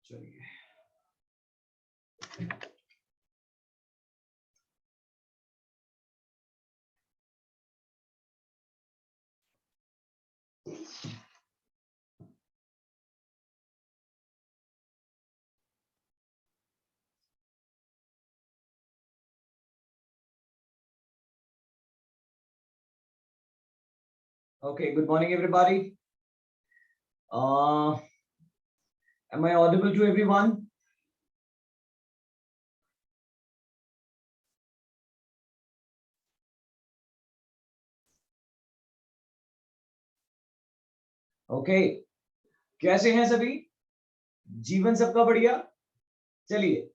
चलिए okay, good morning everybody. Am I audible to everyone? Okay, कैसे हैं सभी? जीवन सबका बढ़िया? चलिए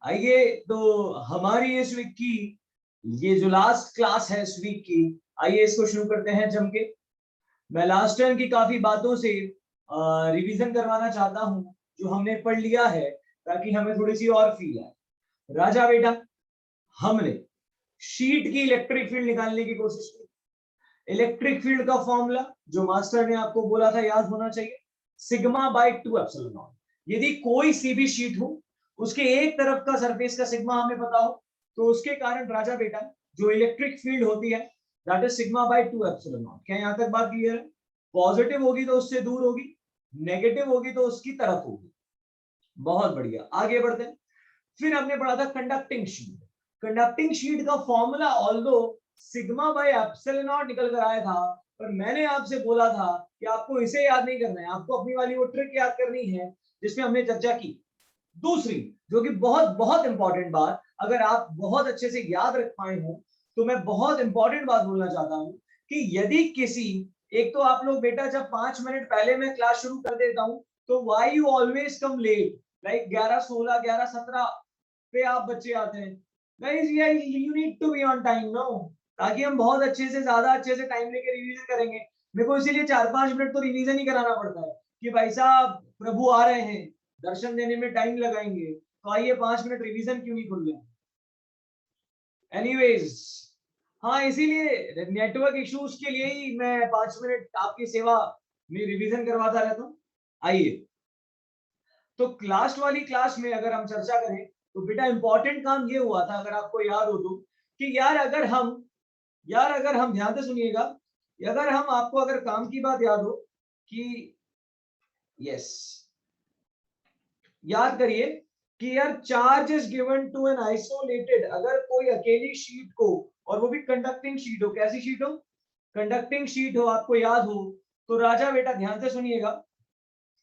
आइए, तो हमारी इस वीक की ये जो लास्ट क्लास है इस वीक की, आइए इसको शुरू करते हैं जम के। मैं लास्ट टाइम की काफी बातों से रिवीजन करवाना चाहता हूं जो हमने पढ़ लिया है, ताकि हमें थोड़ी सी और फील आए। राजा बेटा, हमने शीट की इलेक्ट्रिक फील्ड निकालने की कोशिश की। इलेक्ट्रिक फील्ड का फॉर्मूला जो मास्टर ने आपको बोला था याद होना चाहिए, सिग्मा बाय 2 एप्सिलॉन नॉट। यदि कोई सी भी शीट हो, उसके एक तरफ का सरफेस का सिग्मा हमें पता हो, तो उसके कारण राजा बेटा जो इलेक्ट्रिक फील्ड होती है that is sigma by 2 epsilon not. क्या यहां तक बात क्लियर है? पॉजिटिव होगी तो उससे दूर होगी, नेगेटिव होगी तो उसकी तरफ होगी। बहुत बढ़िया, आगे बढ़ते हैं। फिर हमने पढ़ा था कंडक्टिंग शीट। कंडक्टिंग शीट का formula although sigma by epsilon not निकल कर आया था, पर मैंने आपसे बोला था कि आपको इसे याद नहीं करना है, आपको अपनी वाली वो ट्रिक याद करनी है जिसमें हमने चर्चा की। दूसरी जो कि बहुत बहुत इंपॉर्टेंट बात, अगर आप बहुत अच्छे से याद रख पाए हो तो मैं बहुत इंपॉर्टेंट बात बोलना चाहता हूं कि यदि किसी, एक तो आप लोग बेटा जब 5 मिनट पहले मैं क्लास शुरू कर देता हूं तो why you always come late, like 11:16 11:17 पे आप बच्चे आते हैं। Guys you need to be on time no, ताकि हम बहुत अच्छे से, ज्यादा अच्छे से टाइम लेके रिवीजन करेंगे। मेरे को इसीलिए 4-5 मिनट तो रिवीजन ही कराना पड़ता है कि भाई साहब प्रभु आ रहे हैं, दर्शन देने में टाइम लगाएंगे, तो आइए 5 मिनट रिवीजन क्यों नहीं खुल रहे। एनीवेज, हाँ इसीलिए नेटवर्क इश्यूज के लिए ही मैं 5 मिनट आपकी सेवा में रिवीजन करवाता रहता हूँ। आइए, तो लास्ट वाली क्लास में अगर हम चर्चा करें तो बेटा इंपॉर्टेंट काम ये हुआ था, अगर आपको याद हो तो, कि यार अगर हम ध्यान से सुनिएगा, अगर हम आपको अगर काम की बात याद हो कि यस, याद करिए कि यार charge is given to an isolated, अगर कोई अकेली शीट को, और वो भी कंडक्टिंग शीट हो, कैसी शीट हो? कंडक्टिंग शीट हो, आपको याद हो तो राजा बेटा ध्यान से सुनिएगा,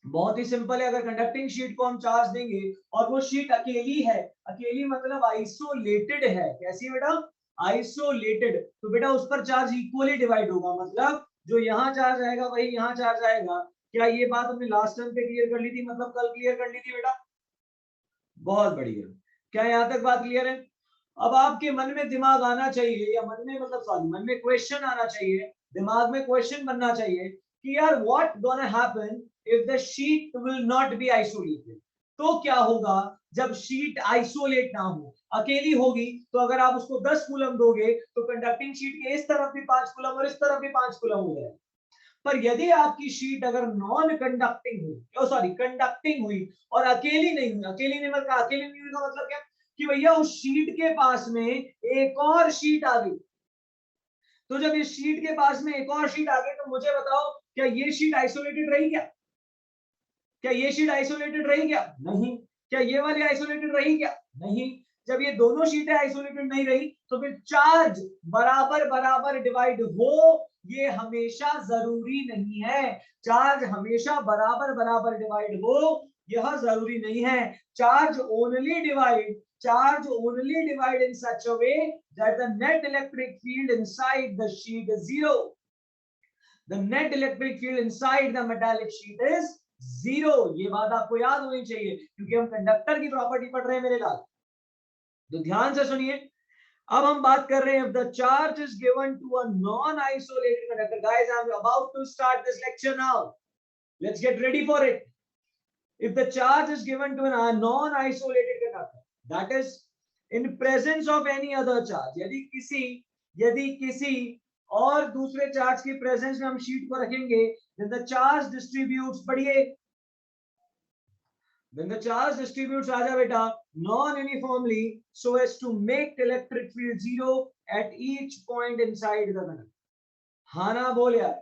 बहुत ही सिंपल है। अगर कंडक्टिंग शीट को हम चार्ज देंगे और वो शीट अकेली है, अकेली मतलब आइसोलेटेड है, कैसी बेटा? आइसोलेटेड, तो बेटा उस पर चार्ज इक्वली डिवाइड होगा, मतलब जो यहाँ चार्ज आएगा वही यहाँ चार्ज आएगा। क्या ये बात हमने लास्ट टाइम पे क्लियर कर ली थी, मतलब कल क्लियर कर ली थी बेटा? बहुत बढ़िया, क्या यहाँ तक बात क्लियर है? अब आपके मन में दिमाग आना चाहिए, या मन में मतलब सॉरी, मन में क्वेश्चन आना चाहिए, दिमाग में क्वेश्चन बनना चाहिए कि यार what gonna happen if the sheet will not be isolated. तो क्या होगा जब शीट आइसोलेट ना हो, अकेली होगी, तो अगर आप उसको 10 कूलम दोगे तो कंडक्टिंग शीट के इस तरफ भी 5 कूलम और इस तरफ भी 5 कूलम हो जाएगा। पर यदि आपकी शीट अगर नॉन कंडक्टिंग हुई, सॉरी कंडक्टिंग हुई और अकेली नहीं हुई, अकेली नहीं मतलब, अकेली नहीं हुई का मतलब क्या कि भैया उस शीट के पास में एक और शीट आ गई, तो जब इस शीट के पास में एक और शीट आ गई तो मुझे बताओ क्या ये शीट आइसोलेटेड रही क्या? क्या ये शीट आइसोलेटेड रही क्या? नहीं। क्या ये वाली आइसोलेटेड रही क्या? नहीं। जब ये दोनों शीटें आइसोलेटेड नहीं रही तो फिर चार्ज बराबर बराबर डिवाइड हो, ये हमेशा जरूरी नहीं है। चार्ज हमेशा बराबर बराबर डिवाइड हो यह जरूरी नहीं है। Charge only divide in such a way that the net electric field inside the sheet is zero. The net electric field inside the metallic sheet is zero. ये बात आपको याद होनी चाहिए क्योंकि हम कंडक्टर की प्रॉपर्टी पढ़ रहे हैं मेरे लाल, तो ध्यान से सुनिए। अब हम बात कर रहे हैं, if the charge is given to a non-isolated conductor, guys, I'm about to start this lecture now. Let's get ready for it. If the charge is given to a non-isolated conductor, that is in presence of any other charge, यदि किसी और दूसरे charge की presence में हम sheet को रखेंगे, then the charge distributes, पढ़िए, When the charge distributes, Raja beta, non-uniformly so as to make electric field zero at each point inside the conductor. हाँ ना बोल यार,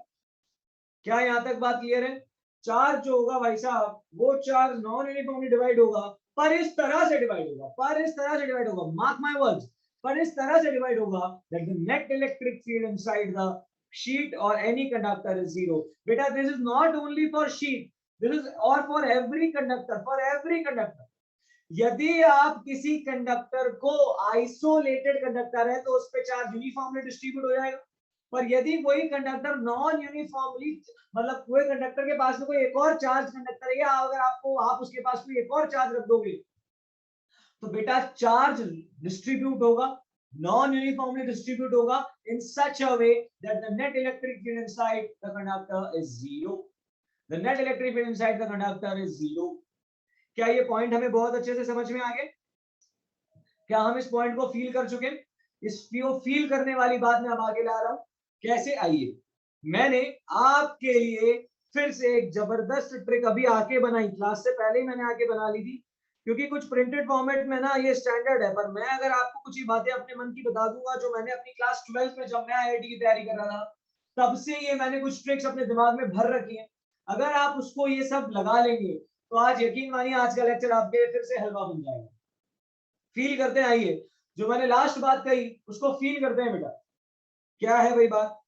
क्या यहां तक बात क्लियर है? चार्ज जो होगा भाई साहब, वो चार्ज नॉन यूनिफॉर्मली डिवाइड होगा, पर इस तरह से डिवाइड होगा, पर इस तरह से डिवाइड होगा, मार्क माय वर्ड्स, पर इस तरह से डिवाइड होगा that the net electric field inside the sheet or any conductor is zero. Beta, this is not only for sheet, this is or for every conductor, for every conductor. यदि आप किसी conductor को isolated conductor है तो उस पे charge uniformly distribute हो जाएगा, पर यदि कोई कंडक्टर नॉन यूनिफॉर्मली, मतलब कोई कंडक्टर के पास में कोई एक और चार्ज कंडक्टर है, या अगर आपको आप उसके पास कोई एक और चार्ज रख दोगे तो बेटा चार्ज डिस्ट्रीब्यूट होगा, नॉन यूनिफॉर्मली डिस्ट्रीब्यूट होगा in such a way that the net electric field inside the conductor is zero. The net electric field inside the conductor is zero. क्या ये पॉइंट हमें बहुत अच्छे से समझ में आ गया? क्या हम इस पॉइंट को फील कर चुके? इस फील करने वाली बात मैं अब आगे ला रहा हूं. कैसे? आइए, मैंने आपके लिए फिर से एक जबरदस्त ट्रिक अभी आके बनाई, क्लास से पहले ही मैंने आके बना ली थी, क्योंकि कुछ प्रिंटेड फॉर्मेट में ना ये स्टैंडर्ड है, पर मैं अगर आपको कुछ ही बातें अपने मन की बता दूंगा जो मैंने अपनी क्लास 12 में जब मैं आईआईटी की तैयारी कर रहा था तब से ये मैंने कुछ ट्रिक्स अपने दिमाग में भर रखी हैं. अगर आप उसको ये सब लगा लेंगे तो आज यकीन मानिए आज का लेक्चर आपके फिर से हलवा बन जाएगा. फील करते हैं, आइए जो मैंने लास्ट बात कही उसको फील करते हैं बेटा. क्या है भाई बात?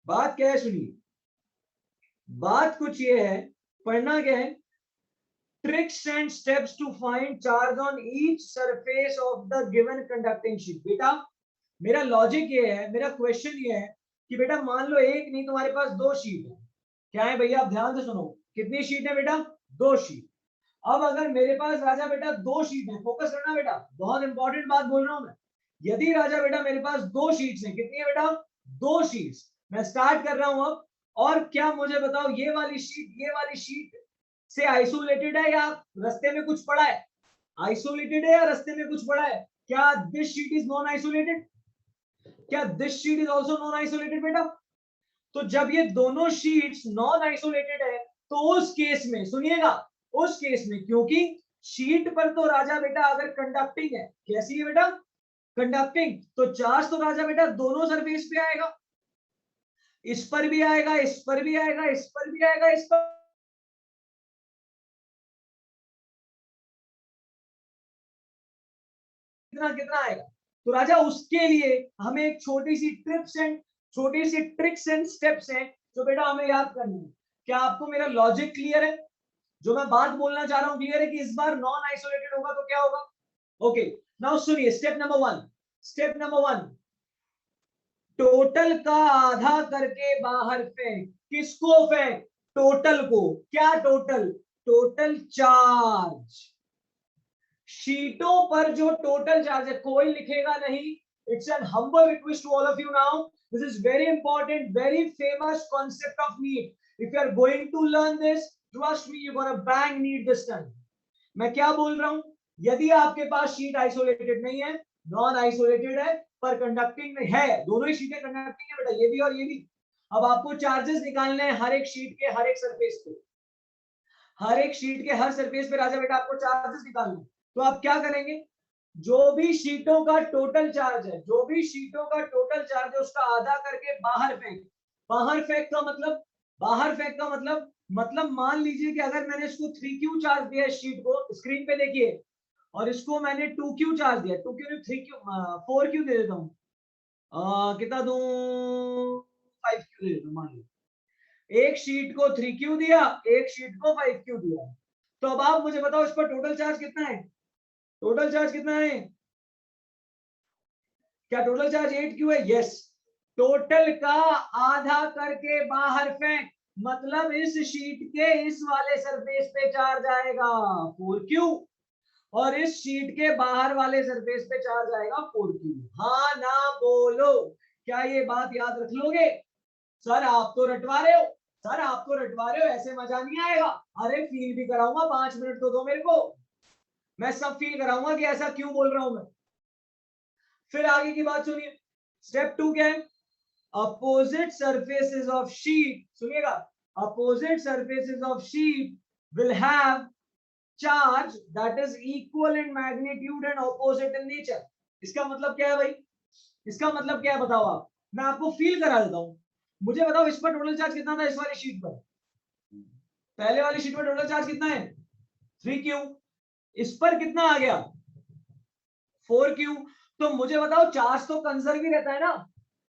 बात क्या है सुनिए. बात कुछ ये है, पढ़ना क्या है, tricks and steps to find charge on each surface of the given conducting sheet. बेटा मेरा लॉजिक ये है, मेरा क्वेश्चन ये है कि बेटा मान लो एक नहीं तुम्हारे पास दो शीट है. क्या है भैया? आप ध्यान से सुनो. कितनी शीट है बेटा? दो शीट. अब अगर मेरे पास राजा बेटा दो शीट है, फोकस करना बेटा, बहुत इंपॉर्टेंट बात बोल रहा हूं मैं. यदि राजा बेटा मेरे पास दो शीट्स हैं, कितनी है बेटा? दो शीट्स. मैं स्टार्ट कर रहा हूं अब, और क्या मुझे बताओ ये वाली शीट से आइसोलेटेड है या रास्ते में कुछ पड़ा है? आइसोलेटेड है या रास्ते में कुछ पड़ा है? क्या this sheet is non isolated? क्या this sheet is also non isolated बेटा? तो जब ये दोनों शीट्स नॉन आइसोलेटेड है तो उस केस में सुनिएगा, उस केस में क्योंकि शीट पर तो राजा बेटा अगर कंडक्टिंग है, कैसी है बेटा? कंडक्टिंग, तो चार्ज तो राजा बेटा दोनों सरफेस पे आएगा, इस पर भी आएगा, इस पर भी आएगा, इस पर भी आएगा, इस पर कितना कितना आएगा. तो राजा उसके लिए हमें एक छोटी सी ट्रिक्स एंड स्टेप्स हैं जो बेटा हमें याद करनी है. क्या आपको मेरा लॉजिक क्लियर है? जो मैं बात बोलना चाह रहा हूं क्लियर है कि इस बार नॉन आइसोलेटेड होगा तो क्या होगा? ओके, नाउ सुनिए स्टेप नंबर वन, टोटल का आधा करके बाहर फेंक. किसको फेंक? टोटल को. क्या टोटल? Total charge. शीटों पर जो टोटल चार्ज है कोई लिखेगा नहीं. It's an humble request to all of you now. This is very important, very famous concept of NEET. If you are going to learn this, trust me, you gonna bang NEET this time. मैं क्या बोल रहा हूं? यदि आपके पास sheet isolated नहीं है, non isolated है पर कंडक्टिंग में है, दोनों ही शीटें कंडक्टिंग है बेटा, ये भी और ये भी. अब आपको चार्जेस निकालने हैं हर एक शीट के हर एक सरफेस पे, हर एक शीट के हर सरफेस पे राजा बेटा आपको चार्जेस निकालने हैं. तो आप क्या करेंगे? जो भी शीटों का टोटल चार्ज है, जो भी शीटों का टोटल चार्ज है उसका आधा करके बाहर फेंक. बाहर फेंक का मतलब, बाहर फेंक का मतलब मान लीजिए कि अगर मैंने इसको 3Q चार्ज दिया इस शीट को, स्क्रीन पे देखिए, और इसको मैंने 2Q चार्ज दिया, 2Q नहीं 3Q, 4Q दे देता हूँ. कितना दूं? 5Q दे देता हूँ. मान लो एक शीट को 3Q दिया, एक शीट को 5Q दिया. तो अब आप मुझे बताओ इस पर टोटल चार्ज कितना है? टोटल चार्ज कितना है? क्या टोटल चार्ज 8Q है? यस. टोटल का आधा करके बाहर फेंक, मतलब इस शीट के इस वाले सरफेस पे चार्ज आएगा 4Q, और इस शीट के बाहर वाले सरफेस पे चार्ज आएगा 4Q. हाँ ना बोलो. क्या ये बात याद रख लोगे? सर आप तो रटवा रहे हो, सर आप तो रटवा रहे हो, ऐसे मजा नहीं आएगा. अरे फील भी कराऊंगा, 5 मिनट तो दो मेरे को, मैं सब फील कराऊंगा कि ऐसा क्यों बोल रहा हूं मैं. फिर आगे की बात सुनिए. स्टेप 2 क्या है? अपोजिट सरफेसेस ऑफ शीट, सुनिएगा, opposite surfaces of sheet will have charge that is equal in magnitude and opposite in nature. इसका मतलब क्या है भाई? इसका मतलब क्या है बताओ आप? मैं आपको फील करा देता हूं। मुझे बताओ इस पर टोटल चार्ज कितना था? इस वाली शीट पर, पहले वाली शीट पर टोटल चार्ज कितना है? 3q। इस पर कितना आ गया? 4q। तो मुझे बताओ चार्ज तो कंजर्व ही रहता है ना,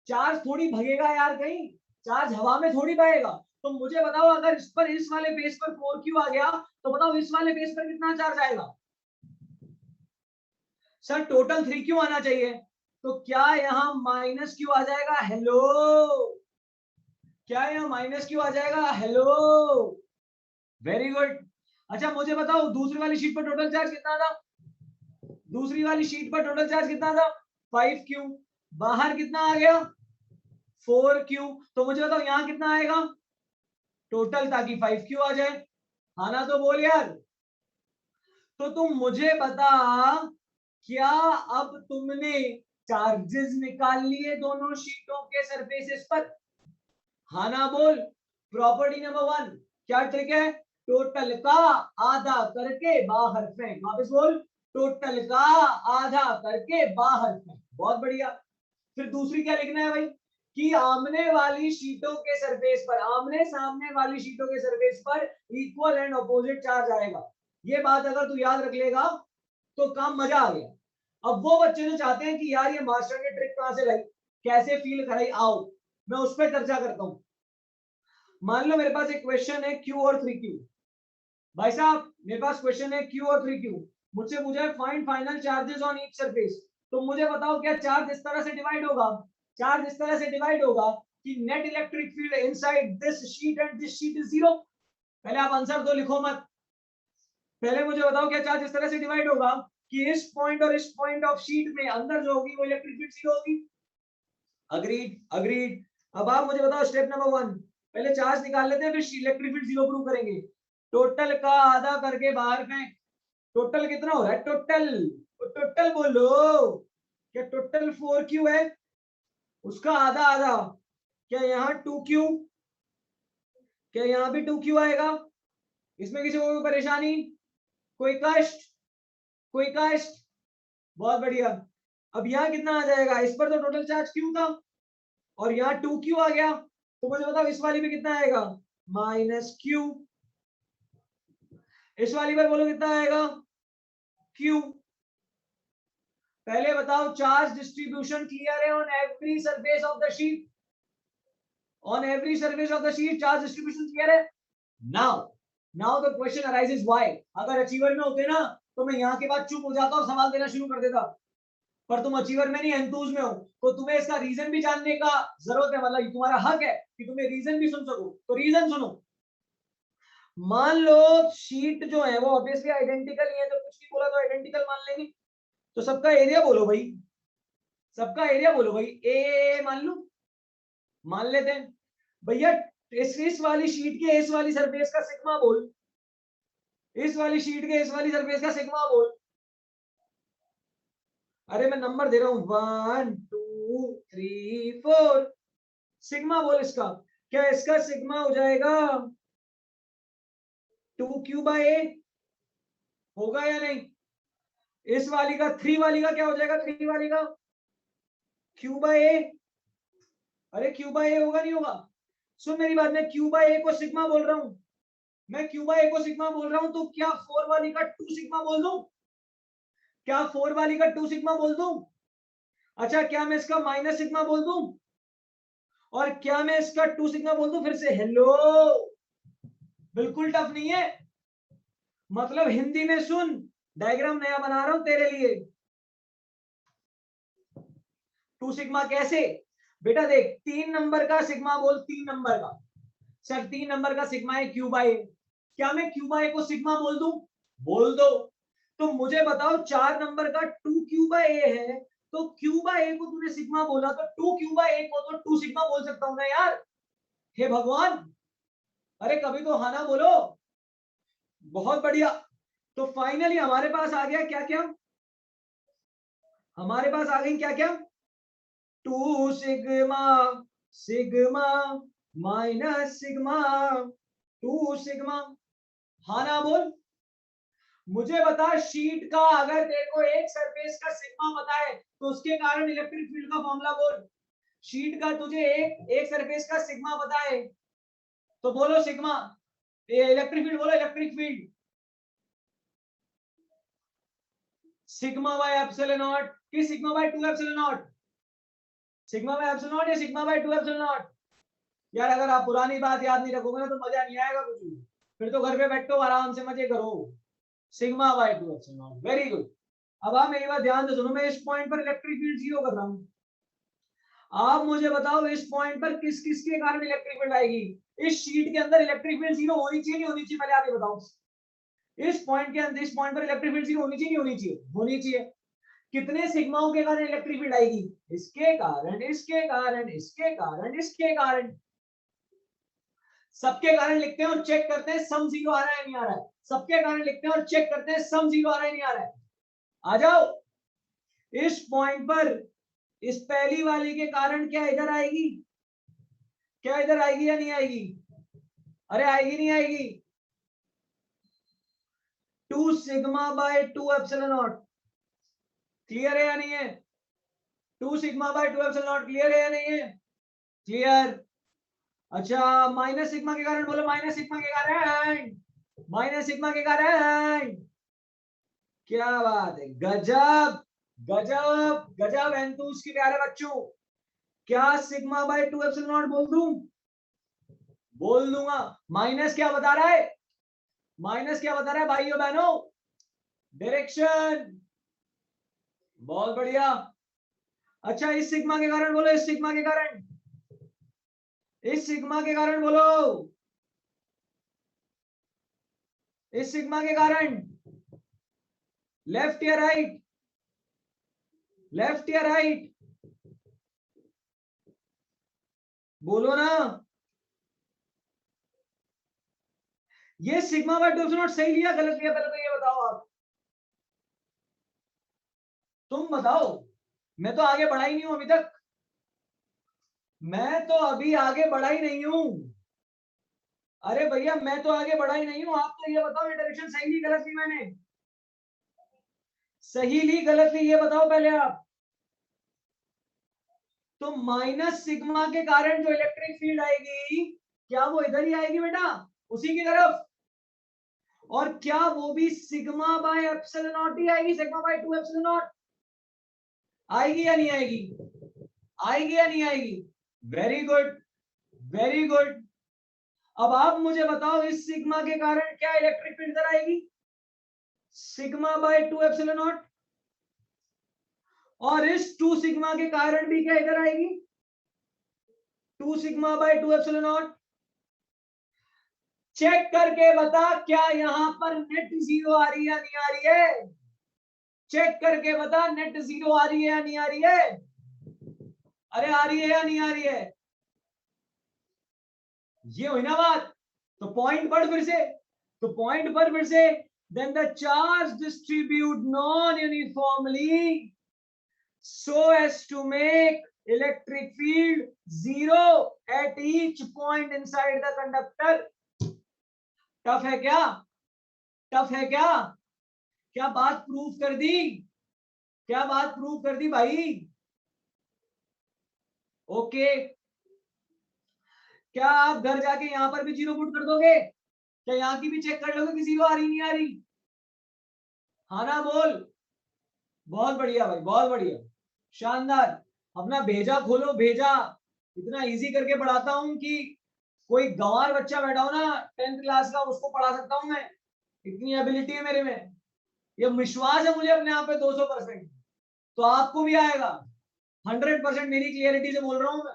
चार्ज थोड़ी भगेगा यार कहीं, चार्ज हवा में थोड़ी बहेगा। तो मुझे बताओ अगर इस पर, इस वाले बेस पर 4q आ गया, तो बताओ इस वाले बेस पर कितना चार्ज आएगा? सर टोटल 3q आना चाहिए। तो क्या यहां माइनस क्यू आ जाएगा? हेलो, क्या यहां माइनस क्यू आ जाएगा? Hello, very good. अच्छा मुझे बताओ दूसरी वाली शीट पर टोटल चार्ज कितना था? दूसरी वाली शीट पर टोटल चार्ज कितना था? 5q। बाहर कितना आ गया? 4q। तो मुझे बताओ यहां कितना आएगा टोटल, ताकि 5q आ जाए। हाँ ना? तो बोल यार। तो तुम मुझे बता, क्या अब तुमने चार्जेस निकाल लिए दोनों शीटों के सरफेसेस पर? हाँ ना? बोल। प्रॉपर्टी नंबर 1 क्या ट्रिक है? टोटल का आधा करके बाहर फेंक। वापस बोल, टोटल का आधा करके बाहर फेंक। बहुत बढ़िया। फिर दूसरी क्या लिखना है भाई? कि आमने वाली शीटों के सरफेस पर, आमने सामने वाली शीटों के सरफेस पर इक्वल एंड अपोजिट चार्ज आएगा। ये बात अगर तू याद रख लेगा तो काम मजा आ गया। अब वो बच्चे जो चाहते हैं कि यार ये मास्टर ने ट्रिक कहां से लाई, कैसे फील कराई, आओ मैं उस पर चर्चा करता हूं। मान लो मेरे पास एक क्वेश्चन है Q और 3Q। भाई साहब मेरे पास क्वेश्चन है Q और 3Q, मुझसे पूछा है find final charges on each surface. तो मुझे बताओ क्या चार्ज इस तरह से डिवाइड होगा? चार्ज इस तरह से डिवाइड होगा कि net electric field inside this sheet and this sheet is zero. पहले आप आंसर दो, लिखो मत। पहले मुझे बताओ क्या चार्ज इस तरह से डिवाइड होगा कि इस पॉइंट और इस पॉइंट ऑफ शीट में अंदर जो होगी वो इलेक्ट्रिक फील्ड जीरो होगी। Agreed, agreed. अब आप मुझे बताओ स्टेप नंबर 1, पहले चार्ज निकाल लेते हैं फिर इलेक्ट्रिक फील्ड जीरो प्रूव करेंगे। टोटल का आधा करके बाहर फेंक। टोटल कितना हो रहा है? टोटल, टोटल बोलो। क्या टोटल 4q है? उसका आधा आधा, क्या यहाँ 2q? क्या यहाँ भी 2q आएगा? इसमें किसी को कोई परेशानी, कोई कष्ट, कोई कष्ट? बहुत बढ़िया। अब यहाँ कितना आ जाएगा? इस पर तो टोटल चार्ज q था और यहाँ 2q आ गया, तो मुझे बताओ इस वाली में कितना आएगा? -q। इस वाली पर बोलो कितना आएगा? q। पहले बताओ चार्ज डिस्ट्रीब्यूशन क्लियर है on every surface of the sheet? On every surface of the sheet charge distribution clear है? Now the question arises why. अगर अचीवर में होते ना तो मैं यहाँ के बाद चुप हो जाता और सवाल देना शुरू कर देता, पर तुम अचीवर में नहीं एंथूज में हो, तो तुम्हें इसका रीजन भी जानने का जरूरत है, मतलब तुम्हारा हक है कि तुम्हें रीजन भी सुन सको। तो रीजन सुनो। मान लो शीट जो है वो ऑब्वियसली आइडेंटिकल ही है, तो कुछ नहीं बोला तो आइडेंटिकल मान लेंगे। तो सबका एरिया बोलो भाई, सबका एरिया बोलो भाई। ए मान लो, मान लेते हैं भैया। इस वाली शीट के इस वाली सरफेस का सिग्मा बोल, इस वाली शीट के इस वाली सरफेस का सिग्मा बोल। अरे मैं नंबर दे रहा हूं, 1 2 3 4। सिग्मा बोल इसका। क्या इसका सिग्मा हो जाएगा 2q/a? होगा या नहीं? इस वाली का 3 वाली का क्या हो जाएगा? 3 वाली का q/a। अरे q/a होगा नहीं होगा? सुन मेरी बात, मैं q/a को सिग्मा बोल रहा हूं, मैं q/a को सिग्मा बोल रहा हूं, तो क्या 4 वाली का 2 सिग्मा बोल दूं? क्या 4 वाली का 2 सिग्मा बोल दूं? अच्छा क्या मैं इसका माइनस सिग्मा बोल दूं? और क्या मैं इसका 2 सिग्मा बोल दूं फिर से? हेलो, बिल्कुल टफ नहीं है, मतलब हिंदी में सुन, डायग्राम नया बना रहा हूं तेरे लिए। 2 सिग्मा कैसे? बेटा देख, 3 नंबर का सिग्मा बोल, 3 नंबर का। सर 3 नंबर का सिग्मा है q/a, क्या मैं q/a को सिग्मा बोल दूं? बोल दो। तो मुझे बताओ 4 नंबर का 2q/a है, तो q/a को तूने सिग्मा बोला, तो 2q/a को तो 2 सिग्मा बोल सकता हूं ना यार। हे भगवान, अरे कभी तो हाँ ना बोलो। बहुत बढ़िया। तो फाइनली हमारे पास आ गया क्या क्या? हमारे पास आ गई क्या क्या? 2 sigma, sigma minus sigma, 2 sigma. हाँ ना बोल। मुझे बता शीट का, अगर तेरे को एक सरफेस का सिग्मा पता है तो उसके कारण इलेक्ट्रिक फील्ड का फॉर्मूला बोल। शीट का तुझे एक सरफेस का सिग्मा पता है तो बोलो सिग्मा, इलेक्ट्रिक फील्ड बोलो, electric field sigma by epsilon naught कि sigma by 2 epsilon naught, sigma by epsilon naught या सिग्मा बाय 2 एप्सिलॉन नॉट। यार अगर आप पुरानी बात याद नहीं रखोगे ना तो मजा नहीं आएगा कुछ भी, फिर तो घर पे बैठो आराम से मजे करो। Sigma by 2 epsilon not, very good. अब आप मेरी बात ध्यान से सुनो, मैं इस पॉइंट पर इलेक्ट्रिक फील्ड जीरो कर रहा हूं। आप मुझे बताओ इस पॉइंट पर किस किस के कारण इलेक्ट्रिक फील्ड आएगी। इस शीट के अंदर इलेक्ट्रिक फील्ड जीरो होनी चाहिए नहीं होनी चाहिए, पहले आप ये बताओ। इस पॉइंट के अंदर, इस पॉइंट पर इलेक्ट्रिक फील्ड जीरो होनी चाहिए नहीं होनी चाहिए, होनी चाहिए। कितने सिग्माओं के कारण इलेक्ट्रिक फील्ड आएगी, इसके कारण, इसके कारण, इसके कारण, इसके कारण, सबके कारण लिखते हैं और चेक करते हैं सम जीरो आ रहा है नहीं आ रहा है। सबके कारण लिखते हैं और चेक करते हैं सम जीरो आ रहा है नहीं आ रहा है। आ जाओ। इस पॉइंट पर इस पहली वाली के कारण क्या इधर आएगी, क्या इधर आएगी या नहीं आएगी, अरे आएगी नहीं आएगी, 2 sigma by 2 epsilon not, clear है या नहीं है, 2 sigma by 2 epsilon not, clear है या नहीं है, क्लियर। अच्छा माइनस सिग्मा के कारण बोलो, माइनस सिग्मा के कारण, माइनस सिग्मा के कारण, क्या बात है, गजब गजब गजब एंथूस के प्यारे बच्चों। क्या सिग्मा बाय 2 एप्सिलॉन नॉट बोल दूं, बोल दूंगा। माइनस क्या बता रहा है, माइनस क्या बता रहा है भाइयों बहनों, डायरेक्शन, बहुत बढ़िया। अच्छा इस सिग्मा के कारण बोलो, इस सिग्मा के कारण, इस सिग्मा के कारण बोलो, इस सिग्मा के कारण, लेफ्ट या राइट, लेफ्ट या राइट, बोलो ना। ये सिग्मा बाय 2 एप्सिलॉन नॉट सही लिया गलत लिया, पहले तो ये बताओ आप, तुम बताओ। मैं तो आगे बढ़ा ही नहीं हूं अभी तक, मैं तो अभी आगे बढ़ा ही नहीं हूं। अरे भैया मैं तो आगे बढ़ा ही नहीं हूं, आप तो ये बताओ ये डायरेक्शन सही ली गलत ली, मैंने सही ली गलत ली ये बताओ पहले आप। तो माइनस सिग्मा के कारण जो इलेक्ट्रिक फील्ड आएगी क्या वो इधर ही आएगी बेटा, उसी की तरफ, और क्या वो भी सिग्मा बाय एप्सिलॉन नॉट ही आएगी, सिग्मा बाय 2 एप्सिलॉन नॉट, आएगी या नहीं आएगी, आएगी या नहीं आएगी, वेरी गुड, वेरी गुड। अब आप मुझे बताओ इस सिग्मा के कारण क्या इलेक्ट्रिक फील्ड इधर आएगी, सिग्मा बाय 2 एप्सिलॉन नॉट, और इस 2 सिग्मा के कारण भी क्या इधर आएगी, 2 sigma by 2 epsilon naught. Check करके बता क्या यहां पर नेट जीरो आ रही है या नहीं आ रही है, चेक करके बता नेट जीरो आ रही है या नहीं आ रही है, अरे आ रही है या नहीं आ रही है, ये हुई ना बात। तो पॉइंट पढ़ फिर से, तो पॉइंट पर फिर से, then the charge distribute non uniformly so as to make electric field zero at each point inside the conductor। Tough है क्या, टफ है क्या, क्या बात प्रूव कर दी, क्या बात प्रूव कर दी भाई, ओके। क्या आप घर जाके यहां पर भी जीरो पुट कर दोगे, क्या यहां की भी चेक कर लोगे कि जीरो आ रही नहीं आ रही, हाँ ना बोल, बहुत बढ़िया भाई बहुत बढ़िया, शानदार। अपना भेजा खोलो भेजा, इतना इजी करके पढ़ाता हूं कि कोई गंवार बच्चा बैठा हो ना 10th क्लास का उसको पढ़ा सकता हूं मैं, इतनी एबिलिटी है मेरे में, ये विश्वास है मुझे अपने आप पे 200%। तो आपको भी आएगा 100%, मेरी क्लियरिटी से बोल रहा हूं मैं।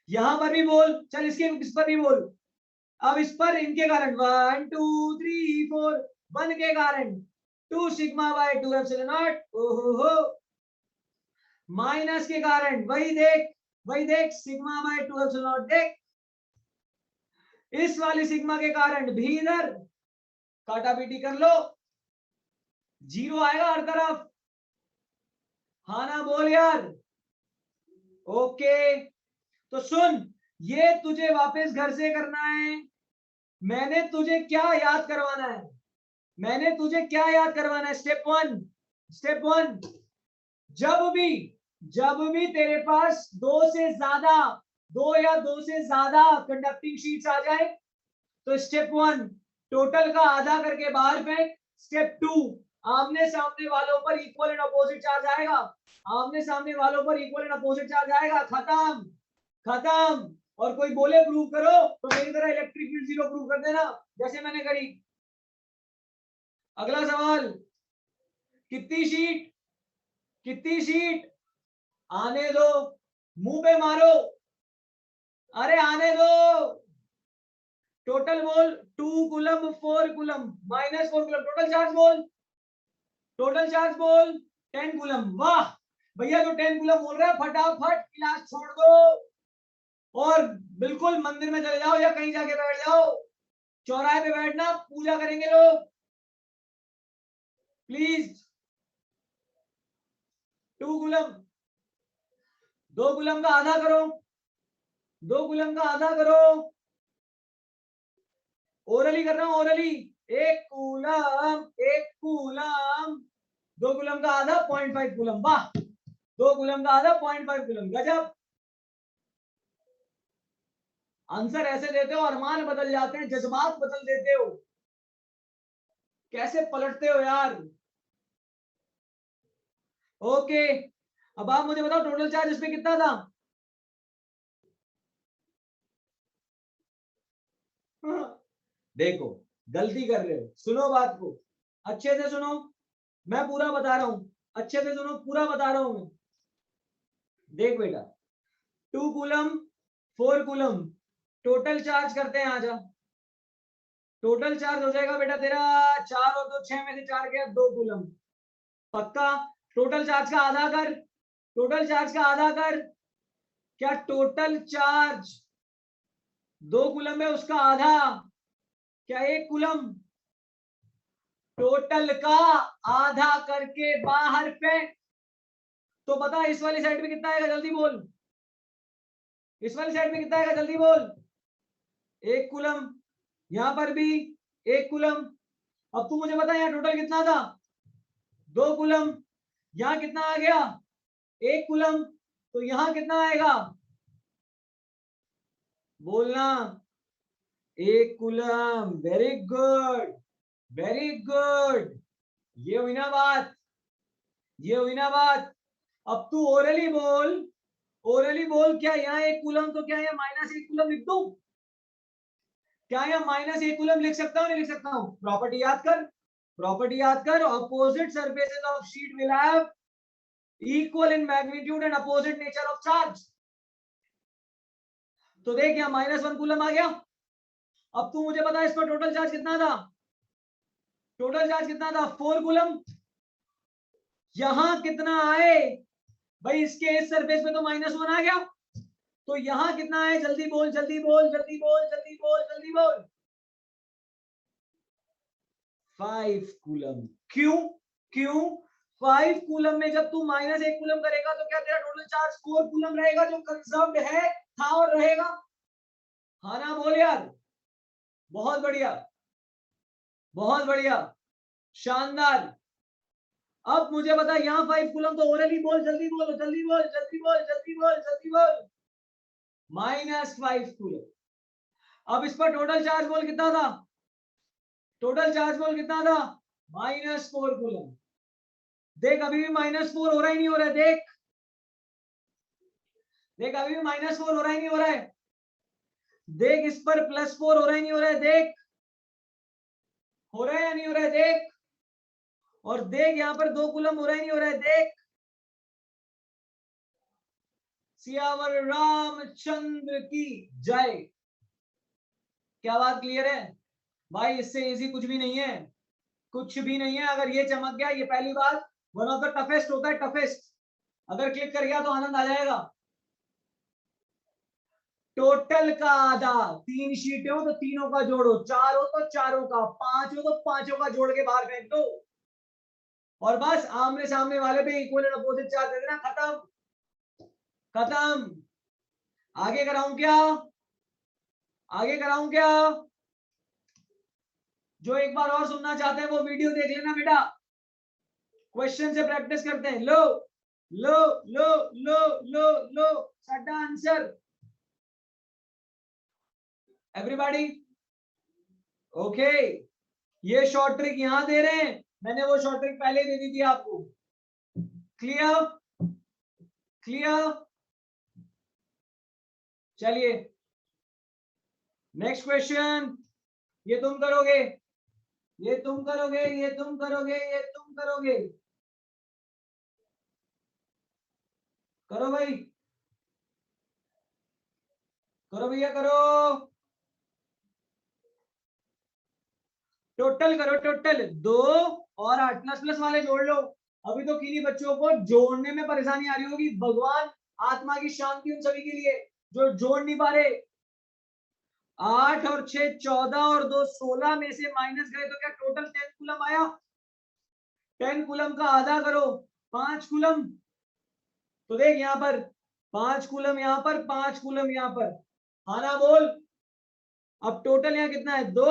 यहां पर भी बोल, चल इसके इस पर भी बोल। अब इस पर इनके कारण 1 2 3 4 1 के कारण 2 सिग्मा बाय 2 एप्सिलॉन नॉट, ओहो, माइनस के कारण वही देख, वही देख सिग्मा बाय 2 एप्सिलॉन नॉट देख, इस वाली सिग्मा के कारण भी इधर काटा पीटी कर लो, जीरो आएगा हर तरफ, हाँ ना बोल यार, ओके। तो सुन, ये तुझे वापस घर से करना है, मैंने तुझे क्या याद करवाना है, मैंने तुझे क्या याद करवाना है? स्टेप वन, जब भी तेरे पास दो या दो से ज्यादा कंडक्टिंग शीट्स आ जाए तो स्टेप वन, टोटल का आधा करके बाहर फेंक। स्टेप टू, आमने सामने वालों पर इक्वल एंड अपोजिट चार्ज आएगा, आमने सामने वालों पर इक्वल एंड अपोजिट चार्ज आएगा। खत्म। और कोई बोले प्रूव करो तो मेरी तरह इलेक्ट्रिक फील्ड जीरो प्रूव कर देना जैसे मैंने करी। अगला सवाल, कितनी शीट? आने दो, मुंह पे मारो, अरे आने दो। टोटल बोल, 2 coulomb 4 coulomb -4 coulomb. Total charge बोल 10 कूलम। वाह भैया, जो 10 कूलम बोल रहा है फटाफट क्लास छोड़ दो और बिल्कुल मंदिर में चले जाओ या कहीं जाके बैठ जाओ, चौराहे पे बैठना, पूजा करेंगे लोग प्लीज। 2 कूलम, 2 कूलम का आधा करो, 2 कूलम का आधा करो। ओरली कर रहा हूं, ओरली। 1 कूलम 2 कूलम का आधा 0.5 कूलम। वाह, 2 कूलम का आधा 0.5 कूलम। गजब आंसर ऐसे देते हो, अरमान बदल जाते हैं, जज्बात बदल देते हो, कैसे पलटते हो यार। ओके, अब आप मुझे बताओ टोटल चार्ज इसमें कितना था? देखो गलती कर रहे हो, सुनो बात को अच्छे से सुनो, मैं पूरा बता रहा हूं, अच्छे से सुनो, पूरा बता रहा हूं मैं। देख बेटा, 2 कूलम 4 कूलम टोटल चार्ज करते हैं, आजा। टोटल चार्ज हो जाएगा बेटा तेरा 4 और 2 6 में से 4 गया 2 कूलम। पक्का? टोटल चार्ज का आधा कर, टोटल चार्ज का आधा कर। क्या टोटल चार्ज 2 कूलम है, उसका आधा क्या 1 कूलम? टोटल का आधा करके बाहर फेंक। तो बता इस वाली साइड में कितना आएगा, जल्दी बोल। इस वाली साइड में कितना आएगा, जल्दी बोल। 1 कूलम। यहां पर भी 1 कूलम। अब तू मुझे बता यहाँ टोटल कितना था? 2 कूलम। यहां कितना आ गया? 1 कूलम। तो यहां कितना आएगा बोलना? 1 coulomb. Very good, very good. ये हुई ना बात, ये हुई ना बात। अब तू ओरली बोल, ओरली बोल, क्या यहाँ 1 कूलम तो क्या यहाँ -1 कूलम लिख दूं? क्या यहाँ -1 कूलम लिख सकता हूँ, नहीं लिख सकता हूँ? प्रॉपर्टी याद कर, प्रॉपर्टी याद कर। Opposite surfaces of sheet will have equal in magnitude and opposite nature of charge. तो देख यहाँ -1 कूलम आ गया। अब तू मुझे बता इस पर टोटल चार्ज कितना था? टोटल चार्ज कितना था? 4 कूलम। यहां कितना आए भाई? इसके इस सरफेस पे तो -1 आ गया, तो यहां कितना है? जल्दी बोल, जल्दी बोल, जल्दी बोल, जल्दी बोल, जल्दी बोल। 5 कूलम। क्यों? क्यों 5 कूलम में जब तू -1 कूलम करेगा तो क्या तेरा टोटल चार्ज 4 कूलम रहेगा, जो कंजर्व्ड है, था और रहेगा? हाँ ना, बोल यार। बहुत बढ़िया, बहुत बढ़िया, शानदार। अब मुझे बता यहाँ 5 कूलम तो ओरली बोल, जल्दी बोल, जल्दी बोल, जल्दी बोल, जल्दी बोल, जल्दी बोल। -5 कूलम। अब इस पर टोटल चार्ज बोल कितना था? टोटल चार्ज बोल कितना था? -4 कूलम। देख अभी भी -4 हो रहा ही नहीं हो रहा है, देख देख अभी भी -4 हो रहा ही नहीं हो रहा है। देख इस पर +4 हो रहा ही नहीं हो रहा है, देख हो रहा है या नहीं हो रहा है, देख। और देख यहाँ पर 2 कूलम हो रहा ही नहीं हो रहा है, देख। सियावर रामचंद्र की जय। क्या बात क्लियर है भाई? इससे इजी कुछ भी नहीं है, कुछ भी नहीं है। अगर ये चमक गया, ये पहली बार वन ऑफ द टफेस्ट होता है, टफेस्ट। अगर क्लिक कर गया तो आनंद आ जाएगा। टोटल का आधा, 3 शीटें हो तो तीनों का जोड़ो, 4 हो तो चारों का, 5 हो तो पांचों का जोड़ के बाहर फेंक दो, और बस आमने सामने वाले पे इक्वल एंड अपोजिट चार्ज दे देना। खत्म, खत्म। आगे कराऊं क्या? आगे कराऊं क्या? जो एक बार और सुनना चाहते हैं वो वीडियो देख लेना बेटा, क्वेश्चन से प्रैक्टिस करते हैं। लो लो लो लो लो लो, सट्टा आंसर एवरीबॉडी। ओके, ये शॉर्ट ट्रिक यहां दे रहे हैं, मैंने वो शॉर्ट ट्रिक पहले दे दी थी आपको। क्लियर क्लियर, चलिए नेक्स्ट क्वेश्चन। ये तुम करोगे, ये तुम करोगे, ये तुम करोगे, ये तुम करोगे, करो भाई, करो भैया करो, टोटल करो, टोटल 2 और 8 प्लस प्लस वाले जोड़ लो। अभी तो किन्हीं बच्चों को जोड़ने में परेशानी आ रही होगी, भगवान आत्मा की शांति उन सभी के लिए जो जोड़ नहीं पा रहे। 8 और 6 14 और 2 16 में से माइनस गए तो क्या टोटल 10 कूलम आया? 10 कूलम का आधा करो 5 कूलम, तो देख यहां पर 5 कूलम, यहां पर 5 कूलम, यहां पर, हाँ ना बोल। अब टोटल यहाँ कितना है 2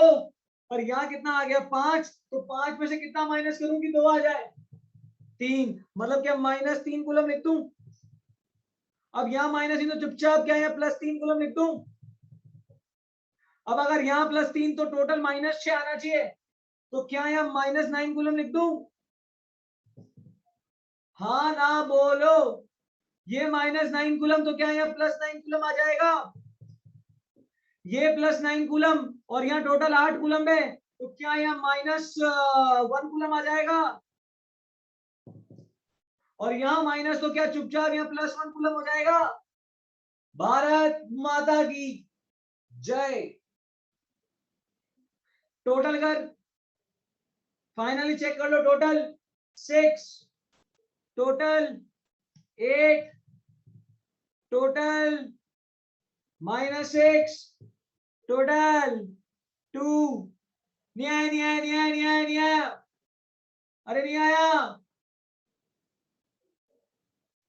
और यहाँ कितना आ गया 5, तो 5 में से कितना माइनस करूं कि 2 आ जाए? 3, मतलब क्या -3 कूलम लिख दूं? अब यहाँ -3 तो चुपचाप क्या है +3 कूलम लिख दूं? अब अगर यहाँ +3 तो टोटल -6 आना चाहिए, तो क्या यहाँ -9 कूलम लिख दूं? हाँ ना बोलो, ये -9 कूलम तो क्या यहाँ +9 कूलम आ जाएगा? ये +9 कूलम और यहाँ टोटल 8 कूलम है, तो क्या यहाँ -1 कूलम आ जाएगा? और यहाँ माइनस तो क्या चुपचाप यहाँ +1 कूलम हो जाएगा? भारत माता की जय। टोटल कर, फाइनली चेक कर लो, टोटल 6, टोटल 8, टोटल -6, टोटल 2, नहीं आया नहीं आया नहीं आया नहीं आया नहीं आया, अरे नहीं आया,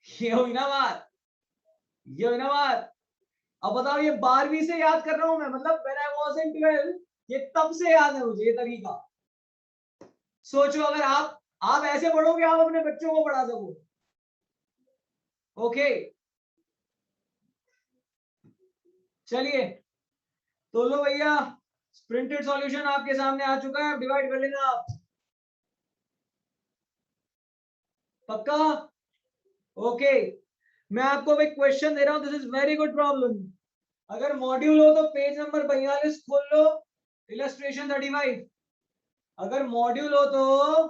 ये हुई ना बात, ये हुई ना बात। अब बताओ, ये 12वीं से याद कर रहा हूं मैं, मतलब व्हेन आई वाज इन 12, ये तब से याद है मुझे ये तरीका। सोचो अगर आप ऐसे पढ़ोगे, आप अपने बच्चों को पढ़ा सको। ओके चलिए, तो लो भैया, प्रिंटेड सॉल्यूशन आपके सामने आ चुका है, डिवाइड कर लेना आप, पक्का? ओके, मैं आपको एक क्वेश्चन दे रहा हूं, this is very good problem. अगर मॉड्यूल हो तो पेज नंबर 42 खोल लो, इलस्ट्रेशन 35। अगर मॉड्यूल हो तो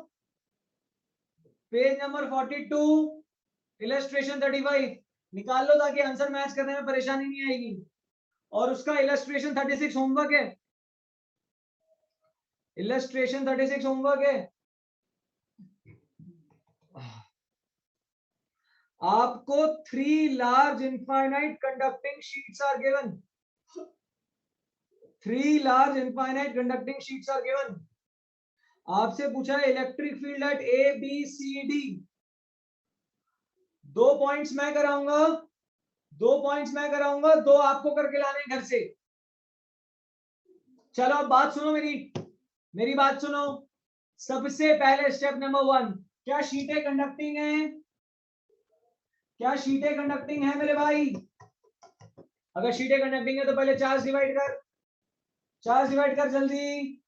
पेज नंबर 42, इलस्ट्रेशन 35 निकाल लो, ताकि आंसर मैच करने में परेशानी नहीं आएगी। और उसका इलस्ट्रेशन 36 होमवर्क है, इलस्ट्रेशन 36 होमवर्क है। आपको 3 large infinite conducting sheets are given, 3 large infinite conducting sheets are given. आपसे पूछा है electric field at A B C D. 2 points मैं कराऊंगा, 2 पॉइंट्स मैं कराऊंगा, 2 आपको करके लाने घर से। चलो अब बात सुनो, मेरी बात सुनो। सबसे पहले स्टेप नंबर 1, क्या शीटें कंडक्टिंग है? क्या शीटें कंडक्टिंग है मेरे भाई? अगर शीटें कंडक्टिंग है तो पहले चार्ज डिवाइड कर, चार्ज डिवाइड कर जल्दी।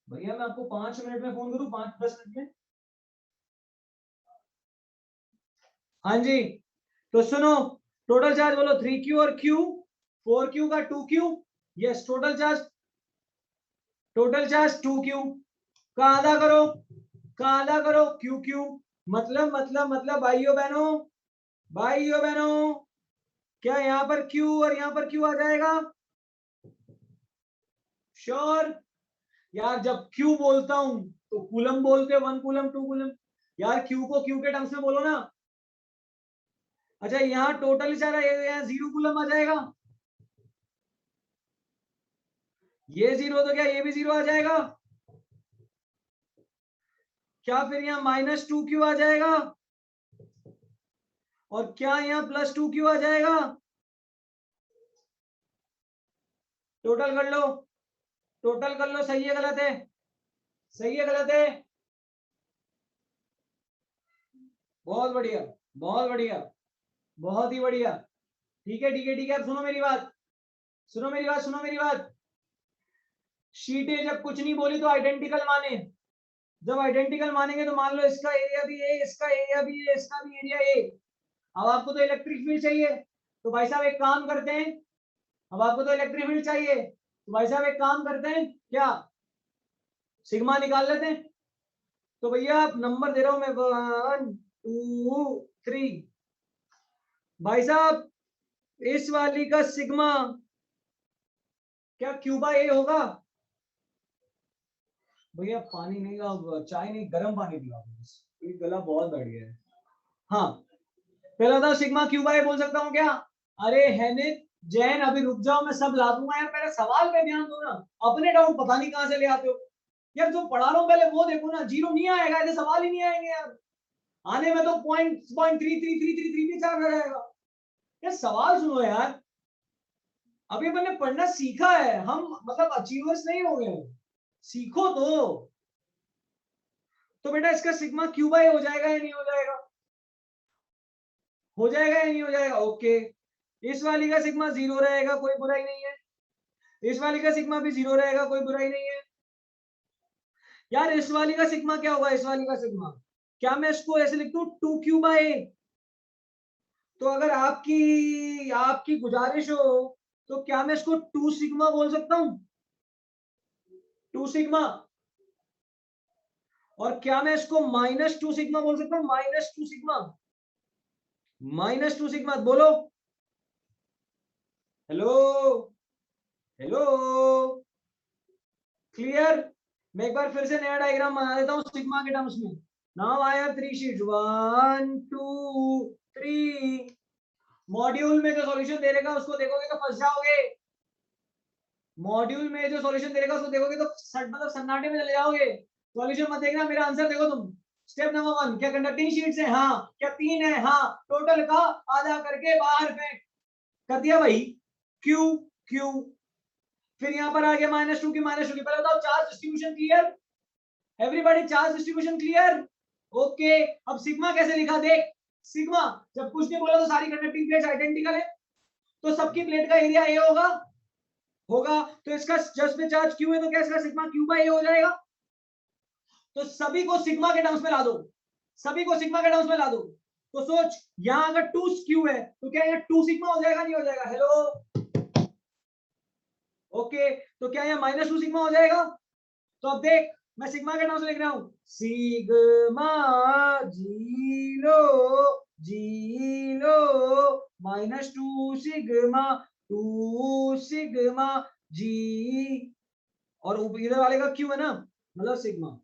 भैया मैं आपको 5 मिनट में फोन करूं, 5-10 मिनट में? हाँ जी, तो सुनो, टोटल चार्ज बोलो 3Q और Q, 4Q का 2Q, yes total charge 2Q का आधा करो, का आधा करो QQ, मतलब भाइयों बहनों, क्या यहाँ पर Q और यहाँ पर Q आ जाएगा? श्योर? यार जब Q बोलता हूं तो कूलम बोलते हो, 1 कूलम 2 कूलम, यार Q को Q के टर्म्स में बोलो ना। अच्छा यहाँ टोटल सारा यहाँ 0 कूलम आ जाएगा, ये 0 तो क्या ये भी 0 आ जाएगा? क्या फिर यहाँ -2Q आ जाएगा? और क्या यहाँ +2Q आ जाएगा? टोटल कर लो, टोटल कर लो, सही है गलत है? सही है गलत है? बहुत बढ़िया, बहुत बढ़िया, बहुत ही बढ़िया। ठीक है ठीक है ठीक है, अब सुनो मेरी बात, सुनो मेरी बात, सुनो मेरी बात। शीटें जब कुछ नहीं बोली तो आइडेंटिकल माने, जब आइडेंटिकल मानेंगे तो मान लो इसका एरिया भी ए, इसका एरिया भी ए, इसका भी एरिया ए। अब आपको तो इलेक्ट्रिक फील्ड चाहिए, तो भाई साहब एक काम करते हैं, अब आपको तो इलेक्ट्रिक फील्ड चाहिए, तो भाई साहब एक काम करते हैं, क्या सिग्मा निकाल लेते हैं। तो भैया आप नंबर दे रहा हूं मैं, 1 2 3। भाई साहब इस वाली का सिग्मा क्या क्यू बाय ए होगा? भैया पानी नहीं, अब चाय नहीं, गर्म पानी पिलाओ, ये गला बहुत बढ़िया है। हाँ, पहला था सिग्मा क्यू बाय बोल सकता हूँ क्या? अरे हैनित जैन, अभी रुक जाओ, मैं सब ला दूंगा यार, मेरे सवाल पे ध्यान दो ना, अपने डाउट पता नहीं कहां से ले आते हो यार। जो पढ़ा रहा हूँ पहले वो देखो ना, जीरो नहीं आएगा, ऐसे सवाल ही नहीं आएंगे यार। आने में तो पॉइंट 33333 भी चार्ज आ जाएगा यार। सवाल सुनो यार, अभी मैंने पढ़ना सीखा है, हम मतलब अचीवर्स नहीं हो गए, सीखो तो बेटा इसका सिग्मा क्यू बाय हो जाएगा या नहीं हो जाएगा? हो जाएगा या नहीं हो जाएगा? ओके। इस वाली का सिग्मा 0 रहेगा, कोई बुराई नहीं है। इस वाली का सिग्मा भी 0 रहेगा, कोई बुराई नहीं है यार। इस वाली का सिग्मा क्या होगा? इस वाली का सिग्मा, क्या मैं इसको ऐसे लिख दूं 2 क्यू बाय ए? तो अगर आपकी आपकी गुजारिश हो तो क्या मैं इसको 2 सिग्मा बोल सकता हूं? 2 सिग्मा। और क्या मैं इसको -2 सिग्मा बोल सकता हूं? -2 सिग्मा, -2 सिग्मा बोलो। Hello, hello, clear? मैं एक बार फिर से नया डायग्राम बना देता हूँ सिग्मा के टर्म्स में। Now I have 3 sheets, 1 2 3। Module में जो सॉल्यूशन दे रहेगा उसको देखोगे तो फंस जाओगे। मॉड्यूल में जो सॉल्यूशन दे रहेगा उसको देखोगे तो मतलब सन्नाटे में चले जाओगे। सॉल्यूशन मत देखना, मेरा आंसर देखो तुम। स्टेप नंबर 1, क्या कंडक्टिंग शीट्स है? हाँ। क्या 3 है? हाँ। टोटल का आधा करके बाहर फेंक, कर दिया भाई। Q Q. फिर यहाँ पर आ गया -2 की -2 की। पहले बताओ charge distribution clear? Everybody charge distribution clear? Okay. अब सिग्मा कैसे लिखा देख। सिग्मा जब कुछ नहीं बोला तो सारी कंडक्टिंग प्लेट्स आइडेंटिकल है, तो सबकी प्लेट का एरिया ए होगा, होगा। तो इसका जस्ट में चार्ज क्यू है, तो क्या इसका सिग्मा क्यू बाय ए हो जाएगा? तो सभी को सिग्मा के टर्म्स में ला दो, सभी को सिग्मा के टर्म्स में ला दो। तो सोच, यहां अगर 2 क्यू है तो क्या यहाँ 2 सिग्मा हो जाएगा? नहीं हो जाएगा? Hello, okay. तो क्या यहाँ -2 सिग्मा हो जाएगा? तो अब देख, मैं सिग्मा के नाम से लिख रहा हूं, sigma zero zero -2 sigma 2 sigma जी। और इधर वाले का क्यू है ना, मतलब सिग्मा।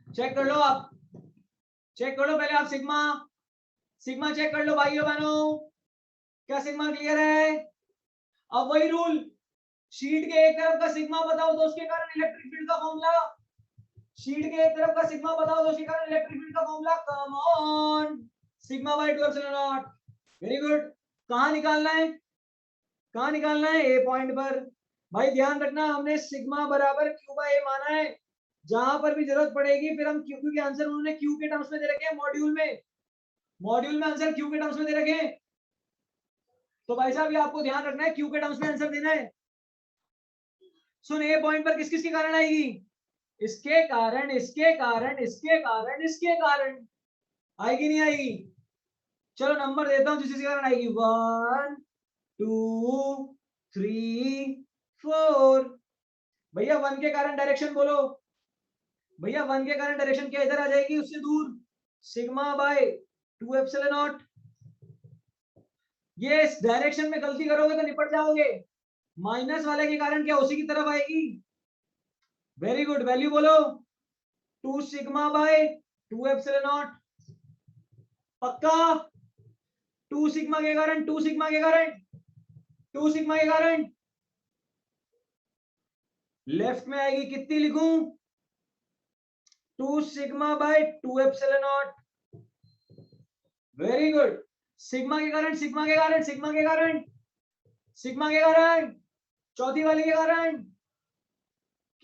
चेक कर लो आप, चेक कर लो पहले आप सिग्मा, सिग्मा चेक कर लो भाइयों बहनों, क्या सिग्मा क्लियर है? अब वही रूल, शीट के एक तरफ का सिग्मा बताओ तो उसके कारण इलेक्ट्रिक फील्ड का फॉर्मूला, शीट के एक तरफ का सिग्मा बताओ तो उसके कारण इलेक्ट्रिक फील्ड का formula. Come on, sigma by 2 epsilon not. Very good. कहां निकालना है? कहां निकालना है? ए पॉइंट पर। भाई ध्यान रखना, हमने सिग्मा बराबर क्यू बाय ए माना है। जहां पर भी जरूरत पड़ेगी फिर हम क्यू, क्योंकि आंसर उन्होंने क्यू के टर्म्स में दे रखे हैं मॉड्यूल में, मॉड्यूल में आंसर क्यू के टर्म्स में दे रखे हैं। तो भाई साहब ये आपको ध्यान रखना है, क्यू के टर्म्स में आंसर देना है। सुन, ए पॉइंट पर किस किस के कारण आएगी? इसके कारण, इसके कारण, इसके कारण, इसके कारण। आएगी नहीं आएगी? चलो नंबर देता हूं जिसके कारण आएगी। 1 2 3 4। भैया 1 के कारण डायरेक्शन बोलो, भैया 1 के कारण डायरेक्शन क्या इधर आ जाएगी उससे दूर, सिग्मा बाय 2 एप्सिलॉन नॉट। ये इस डायरेक्शन में गलती करोगे तो निपट जाओगे। माइनस वाले के कारण क्या उसी की तरफ आएगी? वेरी गुड, वैल्यू बोलो। 2 सिग्मा बाय 2 एप्सिलॉन नॉट। पक्का? 2 सिग्मा के कारण, 2 सिग्मा के कारण, 2 सिग्मा के कारण लेफ्ट में आएगी, कितनी लिखूं? 2 sigma by 2 epsilon not. Very good. Sigma के कारण, सिग्मा के कारण, सिग्मा के कारण, सिग्मा के कारण, चौथी वाली के कारण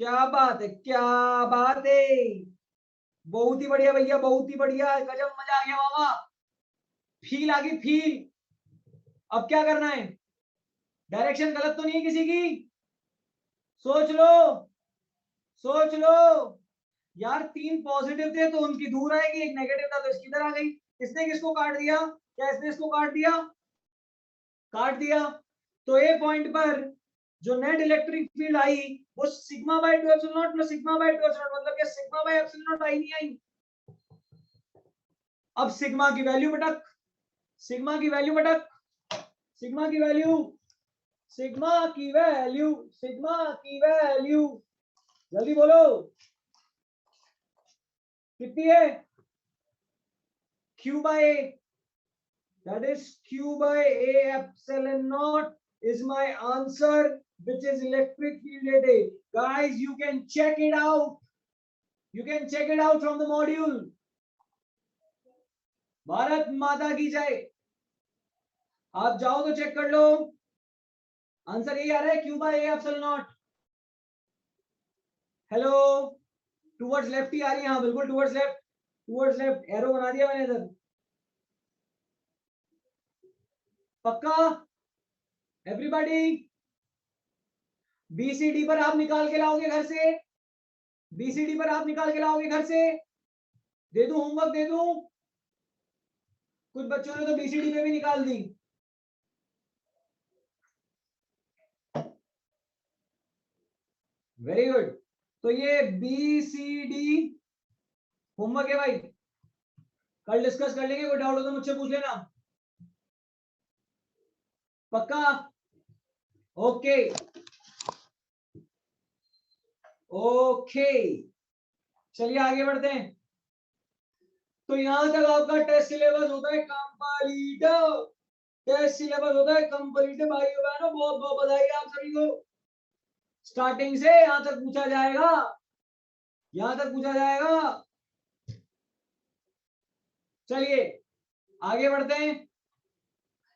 क्या बात है, क्या बात है, बहुत ही बढ़िया भैया, बहुत ही बढ़िया, गजब, मजा आ गया मामा, फील आ गई फील। अब क्या करना है, डायरेक्शन गलत तो नहीं है किसी की, सोच लो, सोच लो यार, 3 पॉजिटिव थे तो उनकी दूर आएगी, एक नेगेटिव था तो इसकी इधर आ गई। किसने किसको काट दिया, क्या इसने इसको काट दिया, काट दिया। तो ए पॉइंट पर जो नेट इलेक्ट्रिक फील्ड आई वो sigma by 2 epsilon not plus sigma by 2 epsilon not, मतलब क्या sigma by epsilon not I नहीं आई। अब सिग्मा की वैल्यू बटक, सिग्मा की वैल्यू बटक, सिग्मा की वैल्यू, सिग्मा की वैल्यू, सिग्मा की वैल्यू, जल्दी बोलो कितनी है, Q by A, that is Q by A epsilon naught is my answer, which is electric field at A. Guys, you can check it out. You can check it out from the module. Bharat माता की जय। आप जाओ तो check कर लो, answer यही आ रहा है, Q by A epsilon naught। Hello, towards left ही आ रही है, हाँ बिल्कुल towards left, towards left, arrow बना दिया मैंने इधर, पक्का एवरीबॉडी। बीसीडी पर आप निकाल के लाओगे घर से, बीसीडी पर आप निकाल के लाओगे घर से, दे दूं होमवर्क दे दूं, कुछ बच्चों ने तो बीसीडी में भी निकाल दी। वेरी गुड, तो ये बीसीडी होमवर्क है भाई, कल डिस्कस कर लेंगे, कोई डाउट हो तो मुझसे पूछ लेना, पक्का, ओके ओके। चलिए आगे बढ़ते हैं। तो यहां तक आपका टेस्ट सिलेबस होता है कंप्लीट, टेस्ट सिलेबस होता है कंप्लीट भाइयों बहनों, बहुत बहुत बधाई आप सभी को। स्टार्टिंग से यहां तक पूछा जाएगा, यहां तक पूछा जाएगा। चलिए आगे बढ़ते हैं।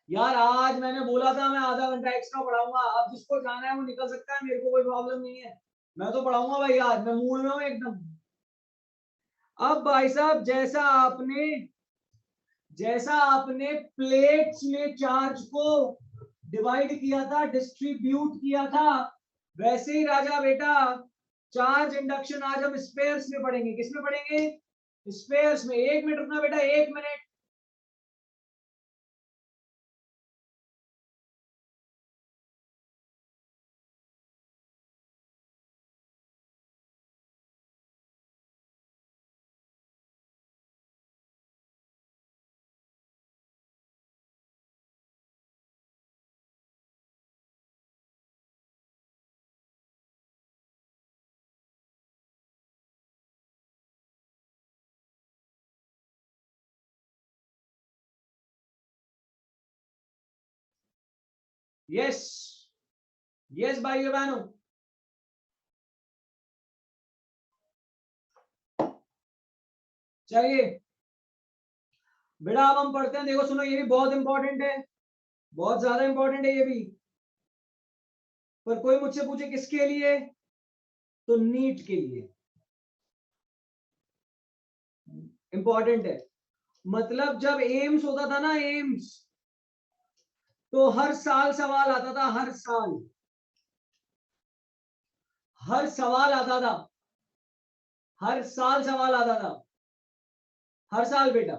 यार आज मैंने बोला था मैं आधा घंटा एक्स्ट्रा पढ़ाऊंगा, अब जिसको जाना है वो निकल सकता है, मेरे को कोई प्रॉब्लम नहीं है, मैं तो पढ़ाऊंगा भाई, आज मैं मूड में हूँ एकदम। अब भाई साहब जैसा आपने प्लेट्स में चार्ज को डिवाइड किया था, डिस्ट्रीब्यूट किया था, वैसे ही राजा बेटा चार्ज इंडक्शन आज हम स्पेयर्स में पढ़ेंगे। किस में पढ़ेंगे, स्पेयर्स में। 1 मिनट रुकना बेटा, 1 मिनट। यस यस भाइयों बहनों, चलिए बेटा अब हम पढ़ते हैं। देखो सुनो, ये भी बहुत इंपॉर्टेंट है, बहुत ज्यादा इंपॉर्टेंट है ये भी, पर कोई मुझसे पूछे किसके लिए, तो नीट के लिए इंपॉर्टेंट है। मतलब जब एम्स होता था ना, एम्स, तो हर साल सवाल आता था, हर साल, हर सवाल आता था, हर साल सवाल आता था, हर साल बेटा।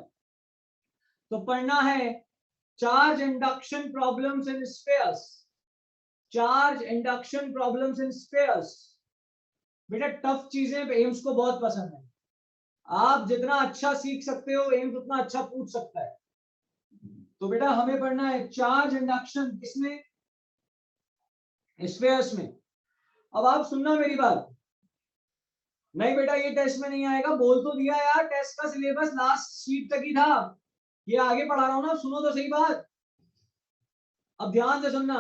तो पढ़ना है charge induction problems in spheres, charge induction problems in spheres. बेटा टफ चीजें एम्स को बहुत पसंद है, आप जितना अच्छा सीख सकते हो एम्स उतना अच्छा पूछ सकता है। तो बेटा हमें पढ़ना है चार्ज इंडक्शन, किसमें, स्पेयर्स में। अब आप सुनना मेरी बात, नहीं बेटा ये टेस्ट में नहीं आएगा, बोल तो दिया यार, टेस्ट का सिलेबस लास्ट शीट तक ही था, ये आगे पढ़ा रहा हूं ना, सुनो तो सही बात, अब ध्यान से सुनना।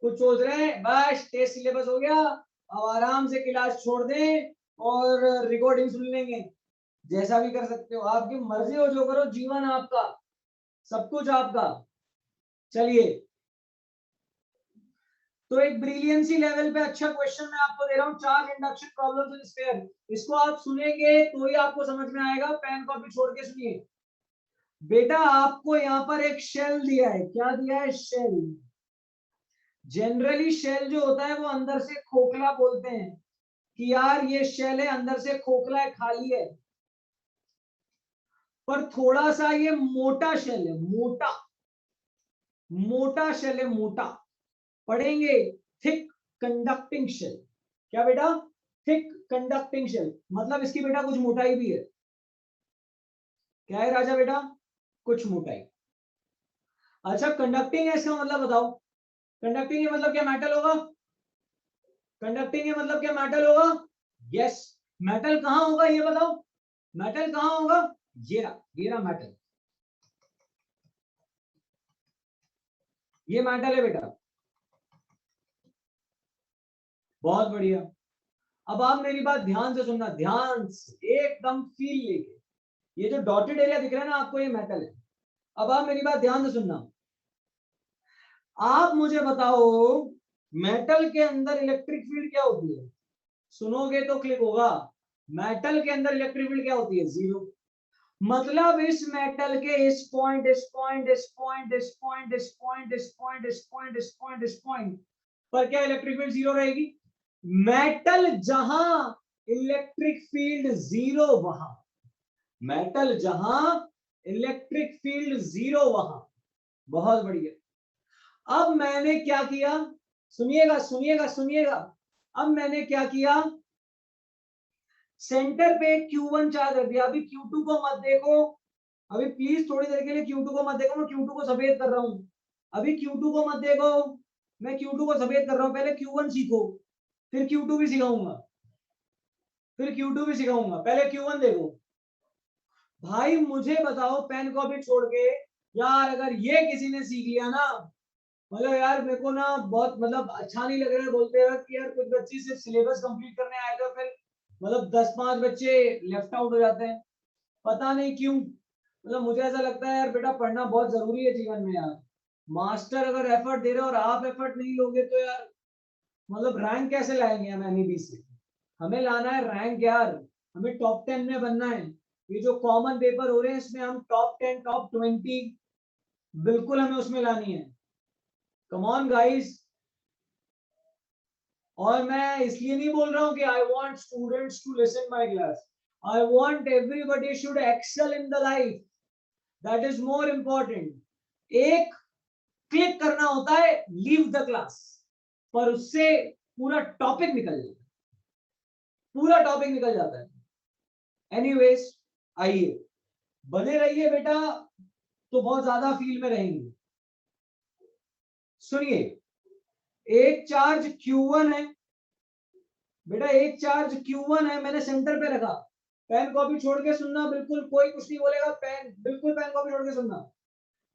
कुछ सोच रहे हैं बस टेस्ट सिलेबस हो गया, अब आराम से क्लास छोड़ दें और रिकॉर्डिंग सुन लेंगे, जैसा भी कर सकते हो, आपकी मर्जी हो, जो करो, जीवन आपका, सब कुछ आपका। चलिए तो एक ब्रिलियंसी लेवल पे अच्छा क्वेश्चन मैं आपको दे रहा हूँ, चार्ज इंडक्शन प्रॉब्लम्स इन स्फीयर। इसको आप सुनेंगे तो ही आपको समझ में आएगा, पेन कॉपी छोड़ के सुनिए। बेटा आपको यहाँ पर एक शेल दिया है, क्या दिया है? शेल। जनरली शेल जो होता है वो अंदर से खोखला बोलते हैं कि यार ये शेल है, अंदर से खोखला है, खाली है, पर थोड़ा सा ये मोटा शेल है, मोटा मोटा शेल है, मोटा। पढ़ेंगे थिक कंडक्टिंग शेल। क्या बेटा? थिक कंडक्टिंग शेल, मतलब इसकी बेटा कुछ मोटाई भी है। क्या है राजा बेटा? कुछ मोटाई। अच्छा कंडक्टिंग है इसका मतलब बताओ। कंडक्टिंग है मतलब क्या मेटल होगा? कंडक्टिंग है मतलब क्या मेटल होगा? यस। मेटल कहां होगा ये बताओ, मेटल कहां होगा? ये रहा मेटल, ये मेटल है बेटा। बहुत बढ़िया। अब आप मेरी बात ध्यान से सुनना, ध्यान से एकदम फील लेके। ये जो डॉटेड एरिया दिख रहा है ना आपको, ये मेटल है। अब आप मेरी बात ध्यान से सुनना, आप मुझे बताओ मेटल के अंदर इलेक्ट्रिक फील्ड क्या होती है? सुनोगे तो क्लिक होगा। मेटल के अंदर इलेक्ट्रिक फील्ड क्या होती है? जीरो। मतलब इस मेटल के इस पॉइंट, इस पॉइंट, इस पॉइंट, इस पॉइंट, इस पॉइंट, इस पॉइंट, इस पॉइंट, इस पॉइंट, इस पॉइंट पर क्या इलेक्ट्रिक फील्ड जीरो रहेगी? मेटल जहां इलेक्ट्रिक फील्ड जीरो वहां, मेटल जहां इलेक्ट्रिक फील्ड जीरो वहां। बहुत बढ़िया। अब मैंने क्या किया? सुनिएगा सुनिएगा सुनिएगा। अब मैंने क्या किया? सेंटर पे Q1 चार्ज रख दिया। अभी Q2 को मत देखो, अभी प्लीज थोड़ी देर के लिए Q2 को मत देखो, मैं Q2 को सफेद कर रहा हूं। अभी Q2 को मत देखो, मैं Q2 को सफेद कर रहा हूं। पहले Q1 सीखो, फिर Q2 भी सिखाऊंगा, फिर Q2 भी सिखाऊंगा। पहले Q1 देखो। भाई मुझे बताओ पेन कॉपी छोड़ के, यार अगर ये किसी ने सीख लिया ना, मतलब यार मेरे को ना बहुत मतलब अच्छा नहीं लग रहा है बोलते हुए कि यार कुछ बच्चे सिर्फ सिलेबस कंप्लीट करने आए थे, फिर मतलब 10-5 बच्चे लेफ्ट आउट हो जाते हैं, पता नहीं क्यों। मतलब मुझे ऐसा लगता है यार बेटा पढ़ना बहुत जरूरी है जीवन में यार। मास्टर अगर एफर्ट दे रहे हो और आप एफर्ट नहीं लोगे तो यार मतलब रैंक कैसे लाएंगे हम एनईबी से? हमें लाना है रैंक यार, हमें टॉप 10 में बनना है। ये जो कॉमन पेपर हो रहे हैं इसमें हम टॉप 10, टॉप 20 बिल्कुल हमें उसमें लानी है। Come on guys. और मैं इसलिए नहीं बोल रहा हूं कि I want students to listen my class, I want everybody should excel in the life, that is more important. एक क्लिक करना होता है लीव द क्लास, पर उससे पूरा टॉपिक निकल जाता है, पूरा टॉपिक निकल जाता है। एनीवेज आइए बने रहिए बेटा, तो बहुत ज्यादा फील में रहेंगे। सुनिए, एक चार्ज Q1 है बेटा, एक चार्ज Q1 है, मैंने सेंटर पे रखा। पेन कॉपी छोड़ के सुनना, बिल्कुल कोई कुछ नहीं बोलेगा, पेन बिल्कुल पेन कॉपी छोड़ के सुनना।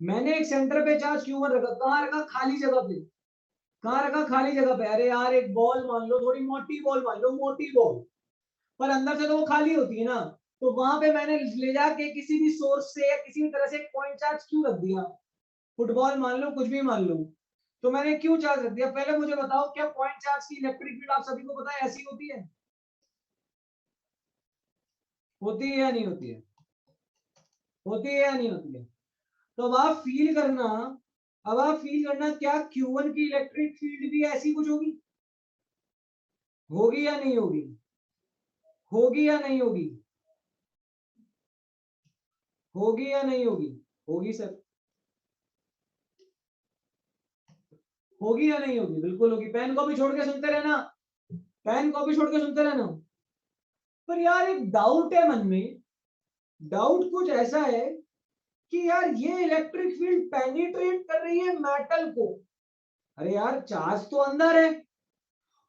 मैंने एक सेंटर पे चार्ज Q1 रखा, कहां रखा? खाली जगह पे। कहां रखा? खाली जगह पे। अरे यार एक बॉल मान लो, थोड़ी मोटी बॉल मान लो, मोटी बॉल, पर अंदर से तो वो खाली होती है ना, तो वहां पे मैंने ले जाके किसी भी सोर्स से या किसी भी तरह से पॉइंट चार्ज क्यों रख दिया? फुटबॉल मान लो, कुछ भी मान लो, तो मैंने क्यों चार्ज रख दिया? पहले मुझे बताओ, क्या पॉइंट चार्ज की इलेक्ट्रिक फील्ड आप सभी को पता है ऐसी होती है? होती है या नहीं होती है? होती है या नहीं होती है? तो अब आप फील करना, अब आप फील करना, क्या Q1 की इलेक्ट्रिक फील्ड भी ऐसी कुछ होगी? होगी या नहीं होगी? होगी या नहीं होगी? होगी या नहीं होगी? होगी सर, होगी या नहीं होगी? बिल्कुल होगी। पेन कॉपी छोड़ के सुनते रहना, पेन कॉपी छोड़ के सुनते रहना। पर यार एक डाउट है मन में, डाउट कुछ ऐसा है कि यार ये इलेक्ट्रिक फील्ड पेनिट्रेट कर रही है मेटल को। अरे यार चार्ज तो अंदर है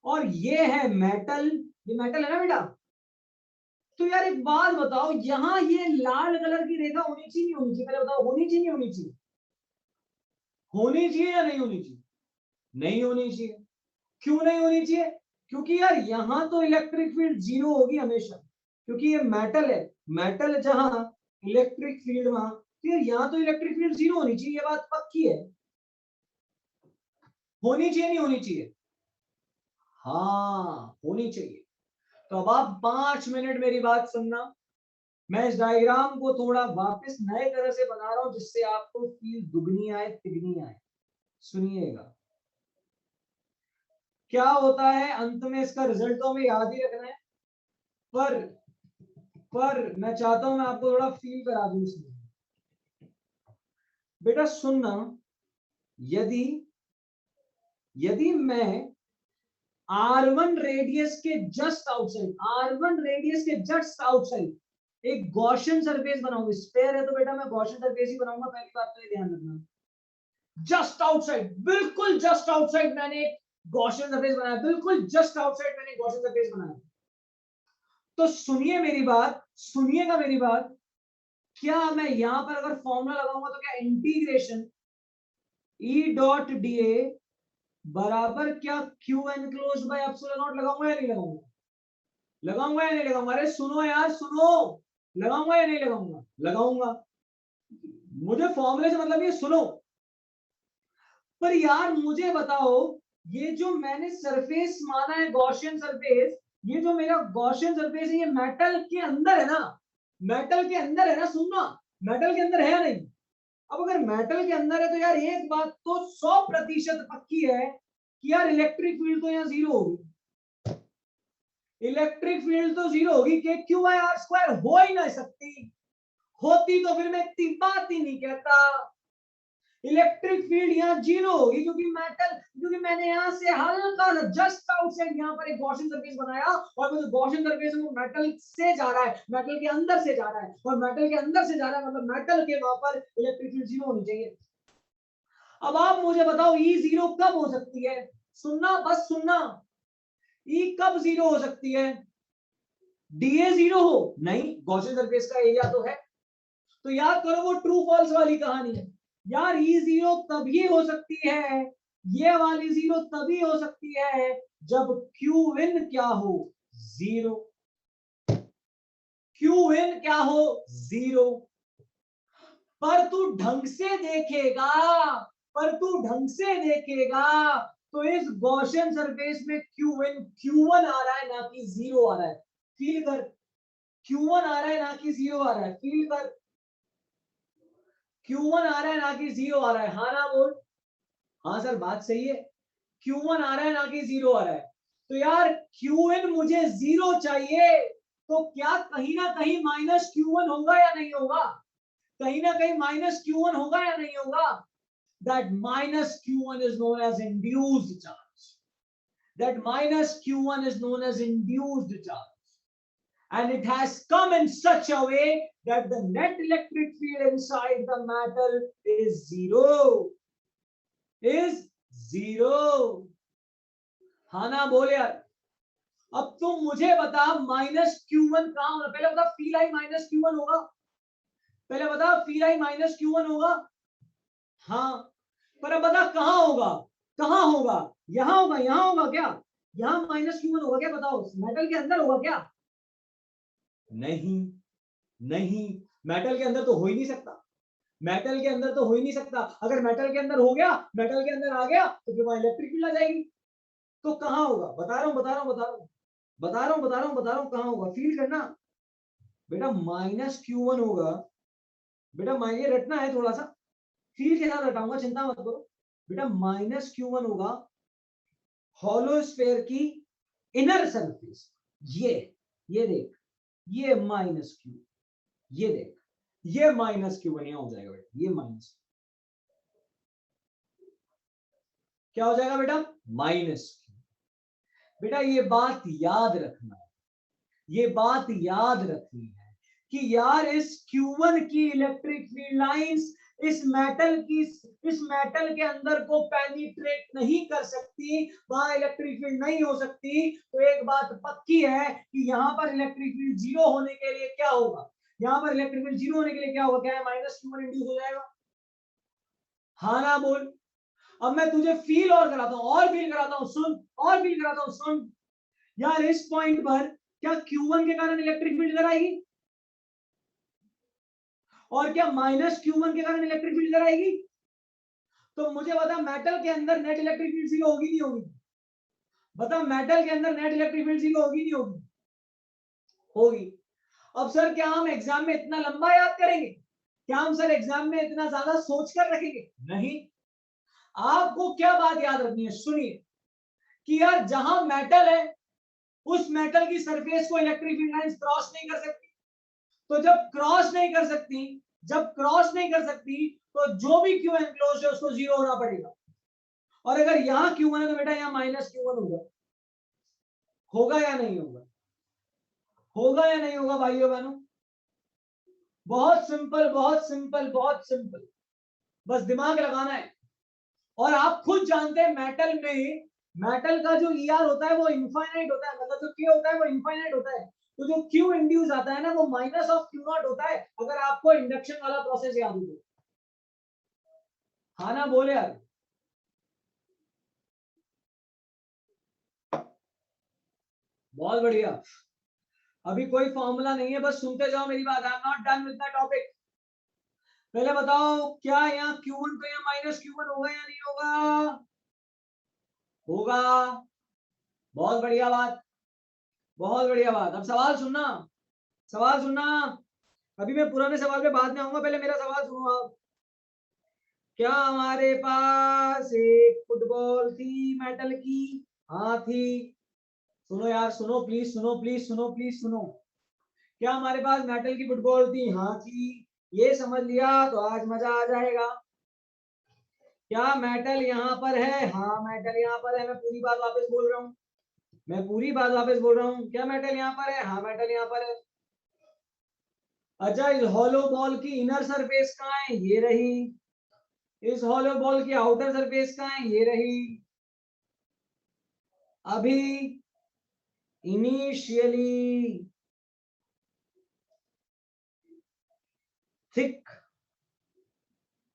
और ये है मेटल, ये मेटल है ना बेटा। तो यार एक बात बताओ, यहां ये लाल कलर की रेखा होनी चाहिए नहीं होनी चाहिए? पहले बताओ, होनी चाहिए नहीं होनी चाहिए? होनी चाहिए या नहीं होनी चाहिए? नहीं होनी चाहिए। क्यों नहीं होनी चाहिए? क्योंकि यार यहां तो इलेक्ट्रिक फील्ड जीरो होगी हमेशा, क्योंकि ये मेटल है। मेटल जहां, इलेक्ट्रिक फील्ड वहां, तो यार यहां तो इलेक्ट्रिक फील्ड जीरो होनी चाहिए, ये बात पक्की है। होनी चाहिए नहीं होनी चाहिए? हाँ होनी चाहिए। तो अब आप 5 मिनट मेरी बात सुनना। मैं इस डायग्राम को थोड़ा वापस नए तरह से बना रहा हूं जिससे आपको फील दुगनी आए तिगनी आए। सुनिएगा क्या होता है अंत में, इसका रिजल्ट तो हमें याद ही रखना है, पर मैं चाहता हूं मैं आपको थोड़ा फील करा दूं इसमें। बेटा सुनना, यदि यदि मैं R1 रेडियस के जस्ट आउटसाइड एक गॉसियन सरफेस बनाऊंगा, स्फीयर है तो बेटा मैं गॉसियन सरफेस ही बनाऊंगा, पहली बात तो ये ध्यान रखना। जस्ट आउटसाइड, बिल्कुल जस्ट आउटसाइड मैंने गॉसियन सरफेस बनाया, बिल्कुल जस्ट आउटसाइड मैंने गॉसियन सरफेस बनाया। तो सुनिए मेरी बात, सुनिएगा मेरी बात। क्या मैं यहां पर अगर फॉर्मूला लगाऊंगा तो क्या इंटीग्रेशन E डॉट dA बराबर क्या Q enclose by epsilon not लगाऊंगा या नहीं लगाऊंगा? लगाऊंगा या नहीं लगाऊंगा? अरे सुनो यार सुनो, लगाऊंगा या नहीं लगाऊंगा? लगाऊंगा। मुझे फॉर्मूले से मतलब ये सुनो। पर यार मुझे बताओ, ये जो मैंने सरफेस माना है गॉसियन सरफेस, ये जो मेरा गॉसियन सरफेस है ये मेटल के अंदर है ना, मेटल के अंदर है ना, सुनना, मेटल के अंदर है या नहीं? अब अगर मेटल के अंदर है तो यार एक बात तो 100% पक्की है कि यार इलेक्ट्रिक फील्ड तो यहाँ जीरो होगी, इलेक्ट्रिक फील्ड तो जीरो होगी, कि क्यू बाय आर स्क्वायर हो ही ना सकती, होती तो फिर मैं इतनी बात ही नहीं कहता। इलेक्ट्रिक फील्ड यहाँ जीरो होगी क्योंकि मैंने यहाँ से हल्का जस्ट आउटसाइड यहाँ पर एक गॉसियन सरफेस बनाया, और वो जो गॉसियन सरफेस है वो मेटल से जा रहा है, मेटल के अंदर से जा रहा है, और मेटल के अंदर से जा रहा है मतलब मेटल के वहां पर इलेक्ट्रिक फील्ड जीरो होनी चाहिए। अब आप मुझे बताओ ई जीरो कब हो सकती है? सुनना, बस सुनना, ई कब जीरो हो सकती है? डीए जीरो हो नहीं, गॉसियन सरफेस का एरिया तो है। तो याद करो वो ट्रू फॉल्स वाली कहानी है यार, ई जीरो तभी हो सकती है, ये वाली जीरो तभी हो सकती है जब क्यू इन क्या हो, जीरो, क्यू इन क्या हो, जीरो। पर तू ढंग से देखेगा, पर तू ढंग से देखेगा तो इस गॉसियन सरफेस में Q1 आ रहा है ना कि जीरो आ रहा है, फील कर, Q1 आ रहा है ना कि जीरो आ रहा है, फील कर, Q1 आ रहा है ना कि जीरो आ रहा है, हाँ ना बोल, हाँ सर बात सही है, Q1 आ रहा है ना कि जीरो आ रहा है। तो यार Qn मुझे जीरो चाहिए, तो क्या कहीं ना कहीं माइनस Q1 होगा या नहीं होगा? कहीं ना कहीं माइनस Q1 होगा या नहीं होगा? That minus Q1 is known as induced charge. That minus Q1 is known as induced charge. And it has come in such a way that the net electric field inside the metal is zero. Is zero. हाँ ना बोल यार। अब तुम मुझे बता minus Q1 कहां होगा? पहले बता फील आई माइनस Q1 होगा, पहले बता फील आई माइनस Q1 होगा, हाँ, पर अब बता कहां होगा, कहां होगा? यहां होगा, यहां होगा क्या? यहां माइनस Q1 होगा क्या? बताओ, मेटल के अंदर होगा क्या? नहीं, नहीं, मेटल के अंदर तो हो ही नहीं सकता, मेटल के अंदर तो हो ही नहीं सकता। अगर मेटल के अंदर हो गया, मेटल के अंदर आ गया तो फिर वहां इलेक्ट्रिक फील्ड आ जाएगी। तो कहां होगा? बता रहा हूं, बता रहा हूं, बता रहा हूं, बता रहा हूं, बता रहा हूं, बता रहा हूं, कहां होगा? फील करना बेटा, माइनस Q1 होगा बेटा, ये रटना है थोड़ा सा, फील के साथ रटाऊंगा, चिंता मत करो बेटा। माइनस Q1 होगा हॉलो स्फीयर की इनर सरफेस, ये देख, ये माइनस Q, ये देख, ये माइनस Q1 यहां हो जाएगा बेटा, ये माइनस क्या हो जाएगा बेटा? Minus Q। बेटा ये बात याद रखना है, ये बात याद रखनी है कि यार इस Q1 की इलेक्ट्रिक फील्ड लाइंस इस मेटल के अंदर को पेनिट्रेट नहीं कर सकती, वहां इलेक्ट्रिक फील्ड नहीं हो सकती। तो एक बात पक्की है कि यहां पर इलेक्ट्रिक फील्ड जीरो होने के लिए क्या होगा? यहां पर इलेक्ट्रिक फील्ड जीरो होने के लिए क्या होगा? क्या है? माइनस Q1 इंड्यूस हो जाएगा, हाँ ना बोल। अब मैं तुझे फील और कराता हूं, और फील कराता हूं, सुन, और फील कराता हूं, सुन। यार इस पॉइंट पर क्या Q1 के कारण इलेक्ट्रिक फील्ड इधर आएगी? और क्या माइनस Q1 के कारण इलेक्ट्रिक फील्ड इधर आएगी? तो मुझे बता मेटल के अंदर नेट इलेक्ट्रिक फील्ड जीरो होगी नहीं होगी? बता मेटल के अंदर नेट इलेक्ट्रिक फील्ड 0 होगी नहीं होगी? होगी। अब सर क्या हम एग्जाम में इतना लंबा याद करेंगे? क्या हम सर एग्जाम में इतना ज्यादा सोच कर रखेंगे? नहीं। आपको क्या बात याद रखनी है, सुनिए कि यार जहां मेटल है उस मेटल की सरफेस को इलेक्ट्रिक फील्ड लाइंस क्रॉस नहीं कर सकती। तो जब क्रॉस नहीं कर सकती, तो जो भी क्यू एनक्लोज है उसको 0 होना पड़ेगा। और अगर यहाँ Q1 है तो बेटा यहाँ -Q1 होगा। होगा या नहीं होगा? होगा या नहीं होगा भाइयों बहनों? बहुत सिंपल, बहुत सिंपल, बहुत सिंपल, बस दिमाग लगाना है। और आप खुद जानते हैं मेटल में, मेटल का जो ER होता है वो इनफाइनाइट होता है, मतलब जो K होता है वो इनफाइनाइट होता है। तो जो Q इंड्यूस आता है ना वो -Q0 होता है, अगर आपको इंडक्शन वाला प्रोसेस याद हो तो। हाँ ना, बोले यार। बहुत बढ़िया। अभी कोई फॉर्मूला नहीं है, बस सुनते जाओ मेरी बात। I am not done with the topic. पहले बताओ क्या यहाँ Q1 तो यहाँ -Q1 होगा या नहीं होगा? होगा। बहुत बढ़िया बात, बहुत बढ़िया बात। अब सवाल सुनना, सवाल सुनना। अभी मैं पुराने सवाल पे बाद में आऊंगा, पहले मेरा सवाल सुनो आप। क्या हमारे पास एक फुटबॉल थी मेटल की? हाँ थी। सुनो यार, सुनो प्लीज, सुनो प्लीज, सुनो प्लीज, सुनो। क्या हमारे पास मेटल की फुटबॉल थी? हाँ थी। ये समझ लिया तो आज मजा आ जाएगा। क्या मेटल यहाँ पर है? हाँ मेटल यहाँ पर है। मैं पूरी बात वापस बोल रहा हूँ, मैं पूरी बात वापस बोल रहा हूँ। क्या मेटल यहाँ पर है? हाँ मेटल यहाँ पर है। अच्छा, इस हॉलो बॉल की इनर सरफेस कहाँ है? ये रही। इस हॉलो बॉल की आउटर सरफेस कहाँ है? ये रही। अभी initially thick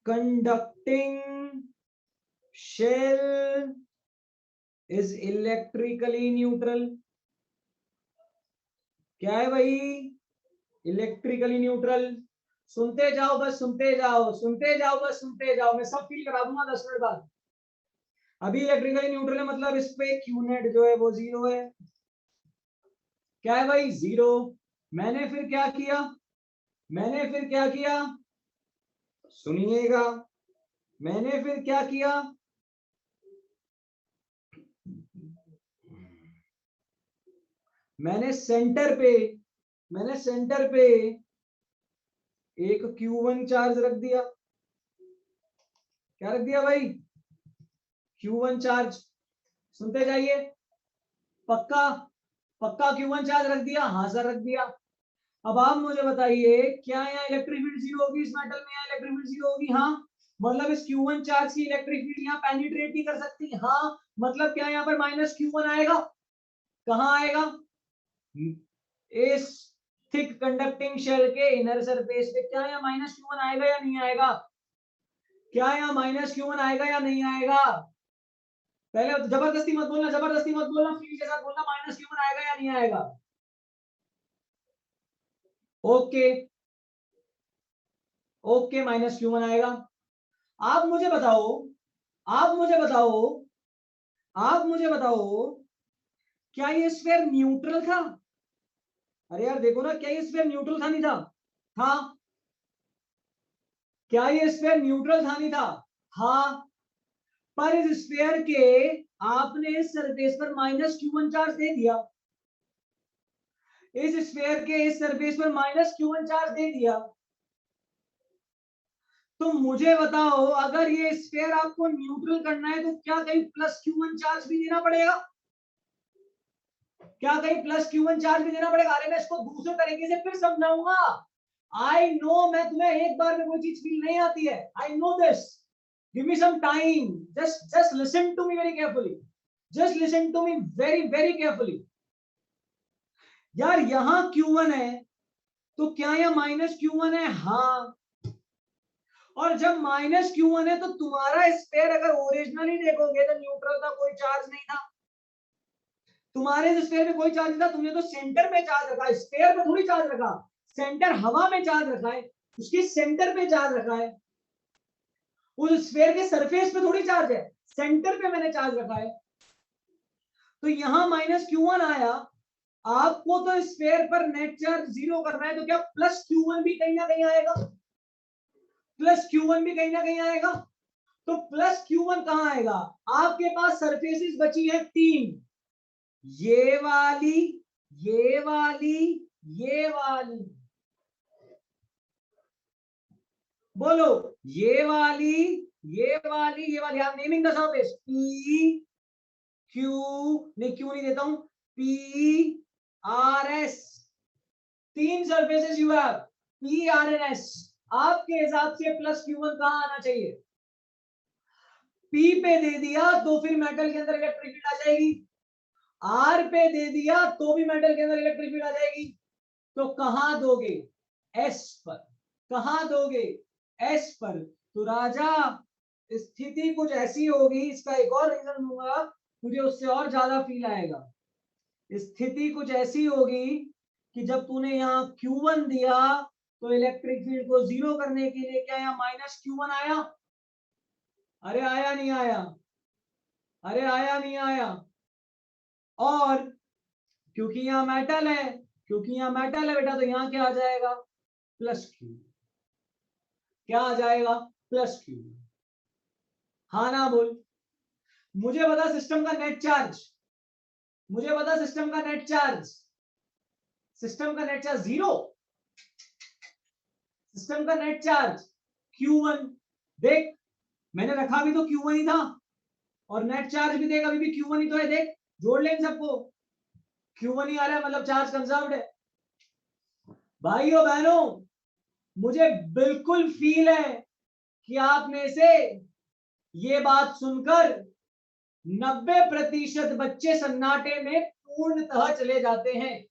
conducting shell is electrically neutral. क्या है भाई? Electrically neutral. सुनते जाओ बस, सुनते जाओ, सुनते जाओ बस, सुनते जाओ। मैं सब फील करा दूंगा 10 मिनट बाद। अभी इलेक्ट्रिकली न्यूट्रल है मतलब इस पे Q नेट जो है वो 0 है। क्या है भाई? 0। मैंने फिर क्या किया? मैंने फिर क्या किया? सुनिएगा। मैंने फिर क्या किया? मैंने सेंटर पे, मैंने सेंटर पे एक Q1 चार्ज रख दिया। क्या रख दिया भाई? Q1 charge. सुनते जाइए। पक्का? पक्का Q1 चार्ज रख दिया? हाँ सर रख दिया। अब आप मुझे बताइए क्या यहाँ इलेक्ट्रिक फील्ड 0 होगी? इस मेटल में यहाँ इलेक्ट्रिक फील्ड 0 होगी? हाँ। मतलब इस Q1 चार्ज की इलेक्ट्रिक फील्ड यहाँ पेनिट्रेट नहीं कर सकती? हाँ। मतलब क्या यहाँ पर -Q1 आएगा? कहाँ आएगा? इस थिक कंडक्टिंग शेल के इनर सरफेस पे। क्या यहाँ -Q1 आएगा या नहीं आएगा? क्या यहाँ -Q1 आएगा या नहीं आएगा? पहले जबरदस्ती मत बोलना, जबरदस्ती मत बोलना, फील के साथ बोलना -Q1 आएगा या नहीं आएगा। ओके, ओके, -Q1 आएगा। आप मुझे बताओ, आप मुझे बताओ, आप मुझे बताओ, क्या ये स्फीयर न्यूट्रल था? अरे यार देखो ना, क्या ये स्फीयर न्यूट्रल था नहीं था? था। क्या ये स्फीयर न्यूट्रल था नहीं था? हाँ। पर इस स्फीयर के आपने इस सरफेस पर -Q1 चार्ज दे दिया। इस स्फीयर के इस सरफेस पर -Q1 चार्ज दे दिया। तो मुझे बताओ अगर ये स्फीयर आपको न्यूट्रल करना है तो क्या कहीं +Q1 चार्ज भी देना पड़ेगा? क्या कहीं +Q1 चार्ज भी देना पड़ेगा? अरे मैं इसको दूसरे तरीके से फिर समझाऊंगा। आई नो, मैं तुम्हें एक बार में कोई चीज फील नहीं आती है। I know this. Give me some time. Just listen to me very carefully. Just listen to me very very carefully. यार यहां Q1 है तो क्या यहाँ -Q1 है? हाँ। और जब -Q1 है तो तुम्हारा स्फीयर अगर ओरिजिनली देखोगे तो न्यूट्रल था, कोई चार्ज नहीं था। तुम्हारे स्फीयर में कोई चार्ज नहीं था, तुमने तो सेंटर में चार्ज रखा है, स्फीयर में थोड़ी चार्ज रखा। सेंटर हवा में चार्ज रखा है, उसके सेंटर पे चार्ज रखा है। उस स्फीयर के सरफेस पे थोड़ी चार्ज है, सेंटर पे मैंने चार्ज रखा है। तो यहां -Q1 आया, आपको तो स्फीयर पर नेट चार्ज 0 करना है, तो क्या +Q1 भी कहीं ना कहीं आएगा, +Q1 भी कहीं ना कहीं आएगा। तो +Q1 कहां आएगा, आपके पास सरफेसेस बची है 3, ये वाली, ये वाली, ये वाली, बोलो ये वाली, ये वाली, ये वाली। आप naming the surface, P Q, नहीं क्यू नहीं देता हूं, P R S, 3 surfaces you have, P R and S। आपके हिसाब से +Q1 कहां आना चाहिए, P पे दे दिया तो फिर मेटल के अंदर इलेक्ट्रिक फील्ड आ जाएगी, R पे दे दिया तो भी मेटल के अंदर इलेक्ट्रिक फील्ड आ जाएगी। तो कहां दोगे, S पर, कहां दोगे, S पर। तो राजा स्थिति कुछ ऐसी होगी, इसका एक और रीजन दूंगा, तुझे उससे और ज्यादा फील आएगा। स्थिति कुछ ऐसी होगी कि जब तूने यहाँ Q1 दिया तो इलेक्ट्रिक फील्ड को 0 करने के लिए क्या यहाँ -Q1 आया, अरे आया नहीं आया, अरे आया नहीं आया। और क्योंकि यहाँ मेटल है, क्योंकि यहाँ मेटल है बेटा, तो यहाँ क्या आ जाएगा, +Q, क्या आ जाएगा, +Q। हाँ ना बोल, मुझे बता सिस्टम का नेट चार्ज, मुझे बता सिस्टम का नेट चार्ज, सिस्टम का नेट चार्ज 0, सिस्टम का नेट चार्ज Q1, देख मैंने रखा भी तो Q1 ही था, और नेट चार्ज भी देख अभी भी Q1 ही तो है, देख जोड़ लें सबको, Q1 ही आ रहा है, मतलब चार्ज कंजर्व्ड है। भाइयों बहनों, मुझे बिल्कुल फील है कि आप में से ये बात सुनकर 90% बच्चे सन्नाटे में पूर्णतः चले जाते हैं,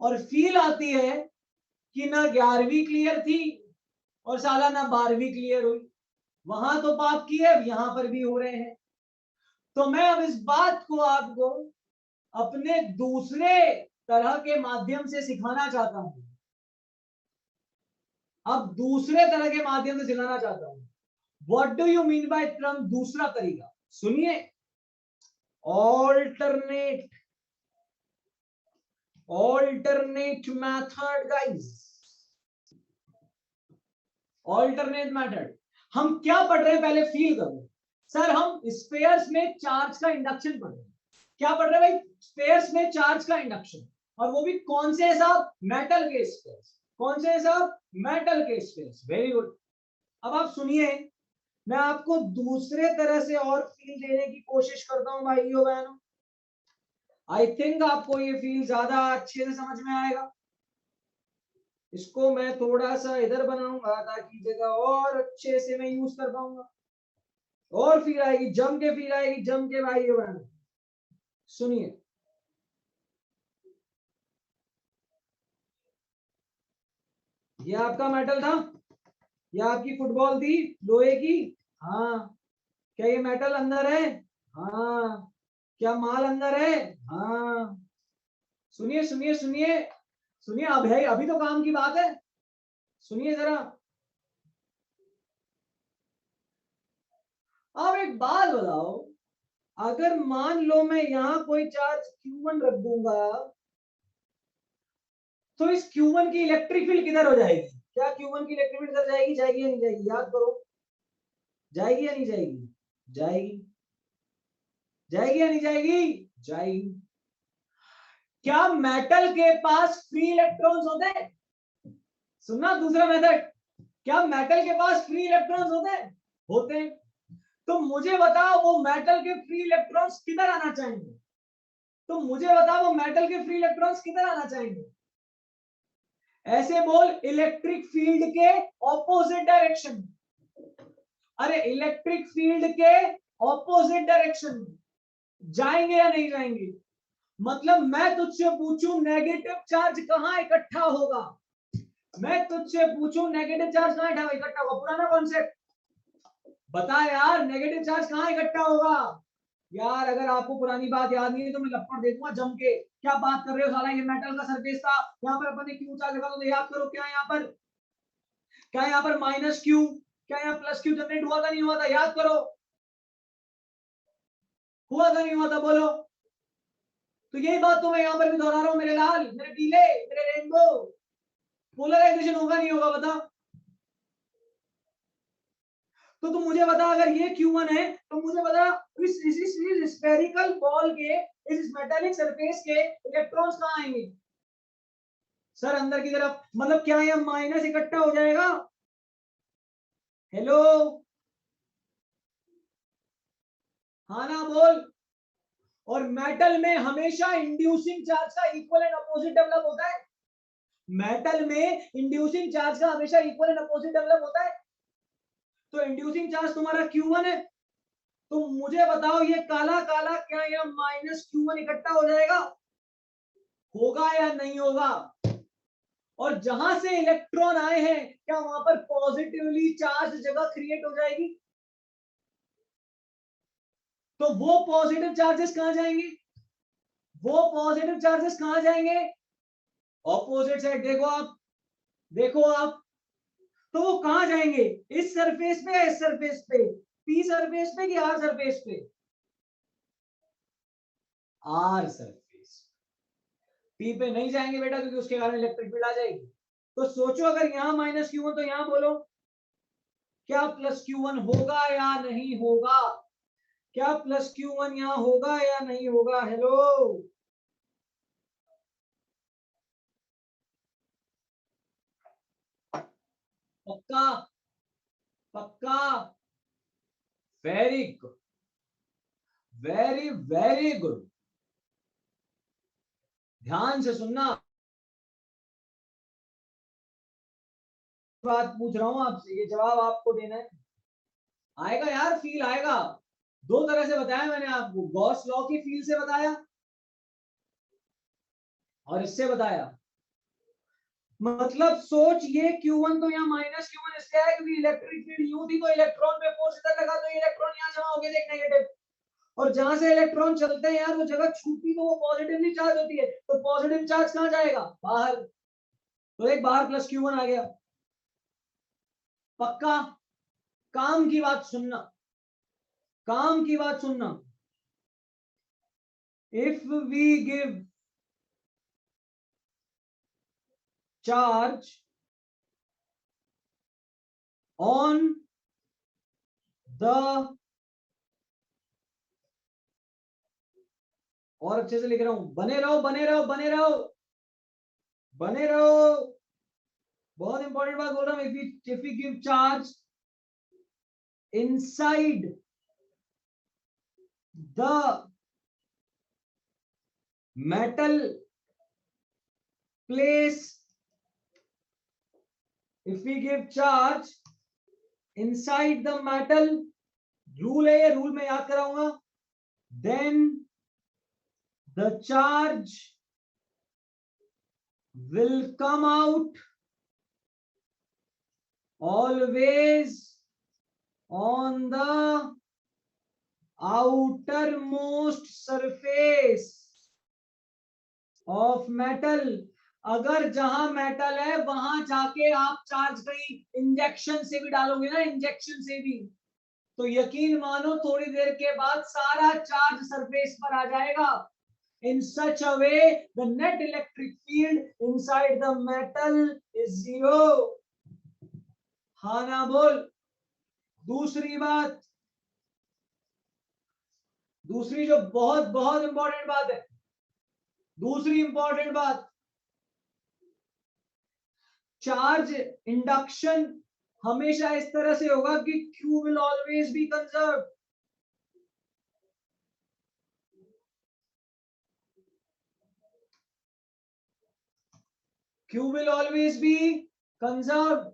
और फील आती है कि ना 11वीं क्लियर थी और साला ना 12वीं क्लियर हुई, वहां तो पाप किए, यहां पर भी हो रहे हैं। तो मैं अब इस बात को आपको अपने दूसरे तरह के माध्यम से सिखाना चाहता हूं, अब दूसरे तरह के माध्यम से सिखाना चाहता हूं। What do you mean by term दूसरा तरीका, सुनिए, alternate, alternate method guys, alternate method. हम क्या पढ़ रहे हैं पहले फील करो। सर हम स्फीयर्स में चार्ज का इंडक्शन पढ़ रहे हैं, क्या पढ़ रहे हैं भाई, स्फीयर्स में चार्ज का इंडक्शन, और वो भी कौन से हिसाब, मेटल के स्फीयर्स, कौन से हिसाब, मेटल के स्फीयर्स, वेरी गुड। अब आप सुनिए, मैं आपको दूसरे तरह से और फील देने की कोशिश करता हूं भाइयों बहनों, आई थिंक आपको ये फील ज्यादा अच्छे से समझ में आएगा। इसको मैं थोड़ा सा इधर बनाऊंगा ताकि जगह और अच्छे से मैं यूज कर पाऊंगा, और फील आएगी, जम के फील आएगी, जम के भाइयों बहनों। सुनिए, ये आपका मेटल था, ये आपकी फुटबॉल थी लोहे की, हाँ, क्या ये मेटल अंदर है, हाँ, क्या माल अंदर है, हाँ। सुनिए सुनिए सुनिए सुनिए, अब है, अभी तो काम की बात है, सुनिए जरा। अब एक बात बताओ, अगर मान लो मैं यहां कोई चार्ज Q1 रख दूंगा, तो इस Q1 की इलेक्ट्रिक फील्ड किधर हो जाएगी, क्या Q1 की इलेक्ट्रिक फील्ड किधर जाएगी, जाएगी या नहीं जाएगी, याद करो, जाएगी या नहीं जाएगी, जाएगी, जाएगी या नहीं जाएगी, जाएगी। क्या मेटल के पास फ्री इलेक्ट्रॉन्स होते हैं, सुनना दूसरा मेथड, क्या मेटल के पास फ्री इलेक्ट्रॉन्स होते हैं, होते हैं। तो मुझे बताओ वो मेटल के फ्री इलेक्ट्रॉन्स किधर आना चाहेंगे, तो मुझे बताओ वो मेटल के फ्री इलेक्ट्रॉन्स किधर आना चाहेंगे, ऐसे बोल, इलेक्ट्रिक फील्ड के ऑपोजिट डायरेक्शन में, अरे इलेक्ट्रिक फील्ड के ऑपोजिट डायरेक्शन में जाएंगे या नहीं जाएंगे। मतलब मैं तुझसे पूछूं नेगेटिव चार्ज कहां इकट्ठा होगा, मैं तुझसे पूछूं नेगेटिव चार्ज कहां इकट्ठा होगा, पुराना कॉन्सेप्ट बता यार, नेगेटिव चार्ज कहां इकट्ठा होगा। यार अगर आपको पुरानी बात याद नहीं है तो मैं लपड़ देखूंगा जम के, क्या बात कर रहे हो साला, ये मेटल का सरफेस था, यहाँ पर अपन ने क्यू चार्ज रखा, तो याद करो क्या यहाँ पर, क्या यहाँ पर -Q, क्या यहाँ +Q जनरेट हुआ था, नहीं हुआ था, याद करो, हुआ था नहीं हुआ था, बोलो। तो यही बात तो मैं यहाँ पर भी दोहरा रहा हूं मेरे लाल, मेरे पीले, मेरे रेनबो। पोलराइजेशन होगा नहीं होगा बता? तो तुम मुझे बता, अगर ये Q1 है तो मुझे बता इस स्फेरिकल बॉल के, इस मेटालिक सरफेस के इलेक्ट्रॉन्स कहाँ आएंगे? सर अंदर की तरफ, मतलब क्या यह माइनस इकट्ठा हो जाएगा? हेलो, हाँ ना बोल। और मेटल में हमेशा इंड्यूसिंग चार्ज का इक्वल एंड अपोजिट डेवलप होता है। मेटल में इंड्यूसिंग चार्ज का हमेशा इक्वल एंड अपोजिट डेवलप होता है। तो इंड्यूसिंग चार्ज तुम्हारा Q1 है, तो मुझे बताओ ये काला काला क्या यह माइनस Q1 इकट्ठा हो जाएगा? होगा या नहीं होगा? और जहां से इलेक्ट्रॉन आए हैं क्या वहां पर पॉजिटिवली चार्ज जगह क्रिएट हो जाएगी? तो वो पॉजिटिव चार्जेस कहां जाएंगे? वो पॉजिटिव चार्जेस कहां जाएंगे? Opposite side. देखो आप, देखो आप, तो वो कहां जाएंगे? इस सरफेस पे या इस सरफेस पे? पी सरफेस पे कि आर सरफेस पे? R surface. पी पे नहीं जाएंगे बेटा, क्योंकि उसके कारण इलेक्ट्रिक फील्ड आ जाएगी। तो सोचो अगर यहां माइनस Q1 तो यहां बोलो क्या प्लस Q1 होगा या नहीं होगा? क्या प्लस Q1 यहां होगा या नहीं होगा? हेलो, पक्का? पक्का? Very good, very very good. ध्यान से सुनना, बात पूछ रहा हूं आपसे, ये जवाब आपको देना है। आएगा यार, फील आएगा। दो तरह से बताया मैंने आपको, गॉस लॉ की फील से बताया और इससे बताया। मतलब सोच, ये Q1 तो यहाँ माइनस Q1 इसलिए है क्योंकि इलेक्ट्रिक फील्ड यूं थी, तो इलेक्ट्रॉन पे फोर्स इधर लगा तो इलेक्ट्रॉन यहाँ जमा हो गए, देख नेगेटिव। और जहां से इलेक्ट्रॉन चलते हैं यार वो जगह छूटी तो वो पॉजिटिवली चार्ज होती है, तो पॉजिटिव चार्ज कहां जाएगा? बाहर। तो एक बाहर प्लस Q1 आ गया। पक्का? काम की बात सुनना, काम की बात सुनना। If we give charge on the, और अच्छे से लिख रहा हूं, बने रहो बने रहो बने रहो बने रहो, बहुत इंपॉर्टेंट बात बोल रहा हूं। If we give charge inside the metal place, if we give charge inside the metal, rule है ये, रूल में याद कराऊंगा, then the charge will come out always on the outermost surface of metal। अगर जहां मेटल है वहां जाके आप चार्ज कहीं इंजेक्शन से भी डालोगे ना, इंजेक्शन से भी, तो यकीन मानो थोड़ी देर के बाद सारा चार्ज सरफेस पर आ जाएगा। In such a way the net electric field inside the metal is zero। हाँ ना बोल। दूसरी बात, दूसरी जो बहुत बहुत इंपॉर्टेंट बात है, दूसरी इंपॉर्टेंट बात, चार्ज इंडक्शन हमेशा इस तरह से होगा कि Q will always be conserved। Q will always be conserved।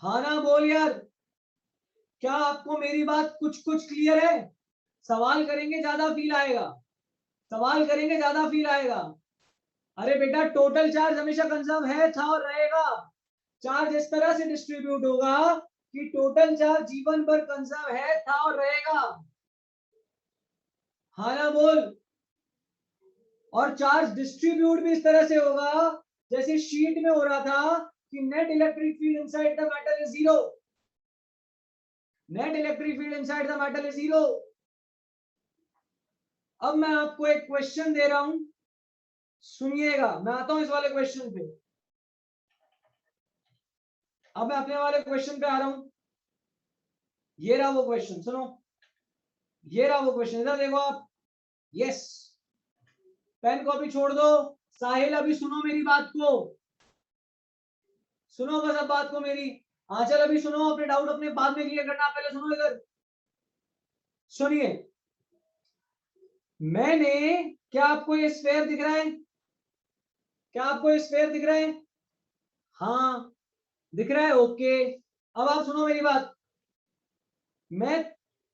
हाँ ना बोल यार। क्या आपको मेरी बात कुछ कुछ क्लियर है? सवाल करेंगे ज्यादा फील आएगा, सवाल करेंगे ज्यादा फील आएगा। अरे बेटा, टोटल चार्ज हमेशा कंजर्व है, था और रहेगा। चार्ज इस तरह से डिस्ट्रीब्यूट होगा कि टोटल चार्ज जीवन पर कंजर्व है, था और रहेगा। हाँ ना बोल। और चार्ज डिस्ट्रीब्यूट भी इस तरह से होगा जैसे शीट में हो रहा था कि net electric field inside the metal is zero, net electric field inside the metal is zero. अब मैं आपको एक क्वेश्चन दे रहा हूं, सुनिएगा। मैं आता हूं इस वाले क्वेश्चन पे। अब मैं अपने वाले क्वेश्चन पे आ रहा हूं। ये रहा वो क्वेश्चन, सुनो। ये रहा वो क्वेश्चन, इधर देखो आप। यस, पेन कॉपी छोड़ दो। साहिल अभी सुनो मेरी बात को, सुनो बस अब बात को मेरी। आंचल अभी सुनो, अपने डाउट अपने बाद में क्लियर करना, पहले सुनो इधर। सुनिए, मैंने, क्या आपको ये स्फेयर दिख रहा है? क्या आपको ये स्फेयर दिख रहा है? हाँ दिख रहा है, ओके। अब आप सुनो मेरी बात। मैं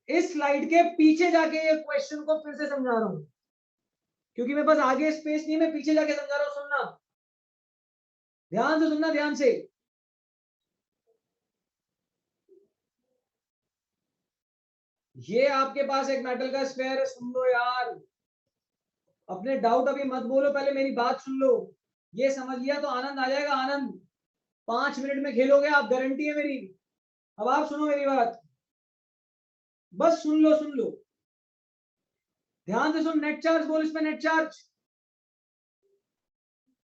इस स्लाइड के पीछे जाके ये क्वेश्चन को फिर से समझा रहा हूं, क्योंकि मेरे पास आगे स्पेस नहीं है, मैं पीछे जाके समझा रहा हूं। सुनना, ध्यान से सुनना, ध्यान से। ये आपके पास एक मेटल का स्फेयर है, सुन लो यार। अपने डाउट अभी मत बोलो, पहले मेरी बात सुन लो। ये समझ लिया तो आनंद आ जाएगा, आनंद। 5 मिनट में खेलोगे आप, गारंटी है मेरी। अब आप सुनो मेरी बात, बस सुन लो, सुन लो, ध्यान से सुन। नेट चार्ज बोल, इसमें नेट चार्ज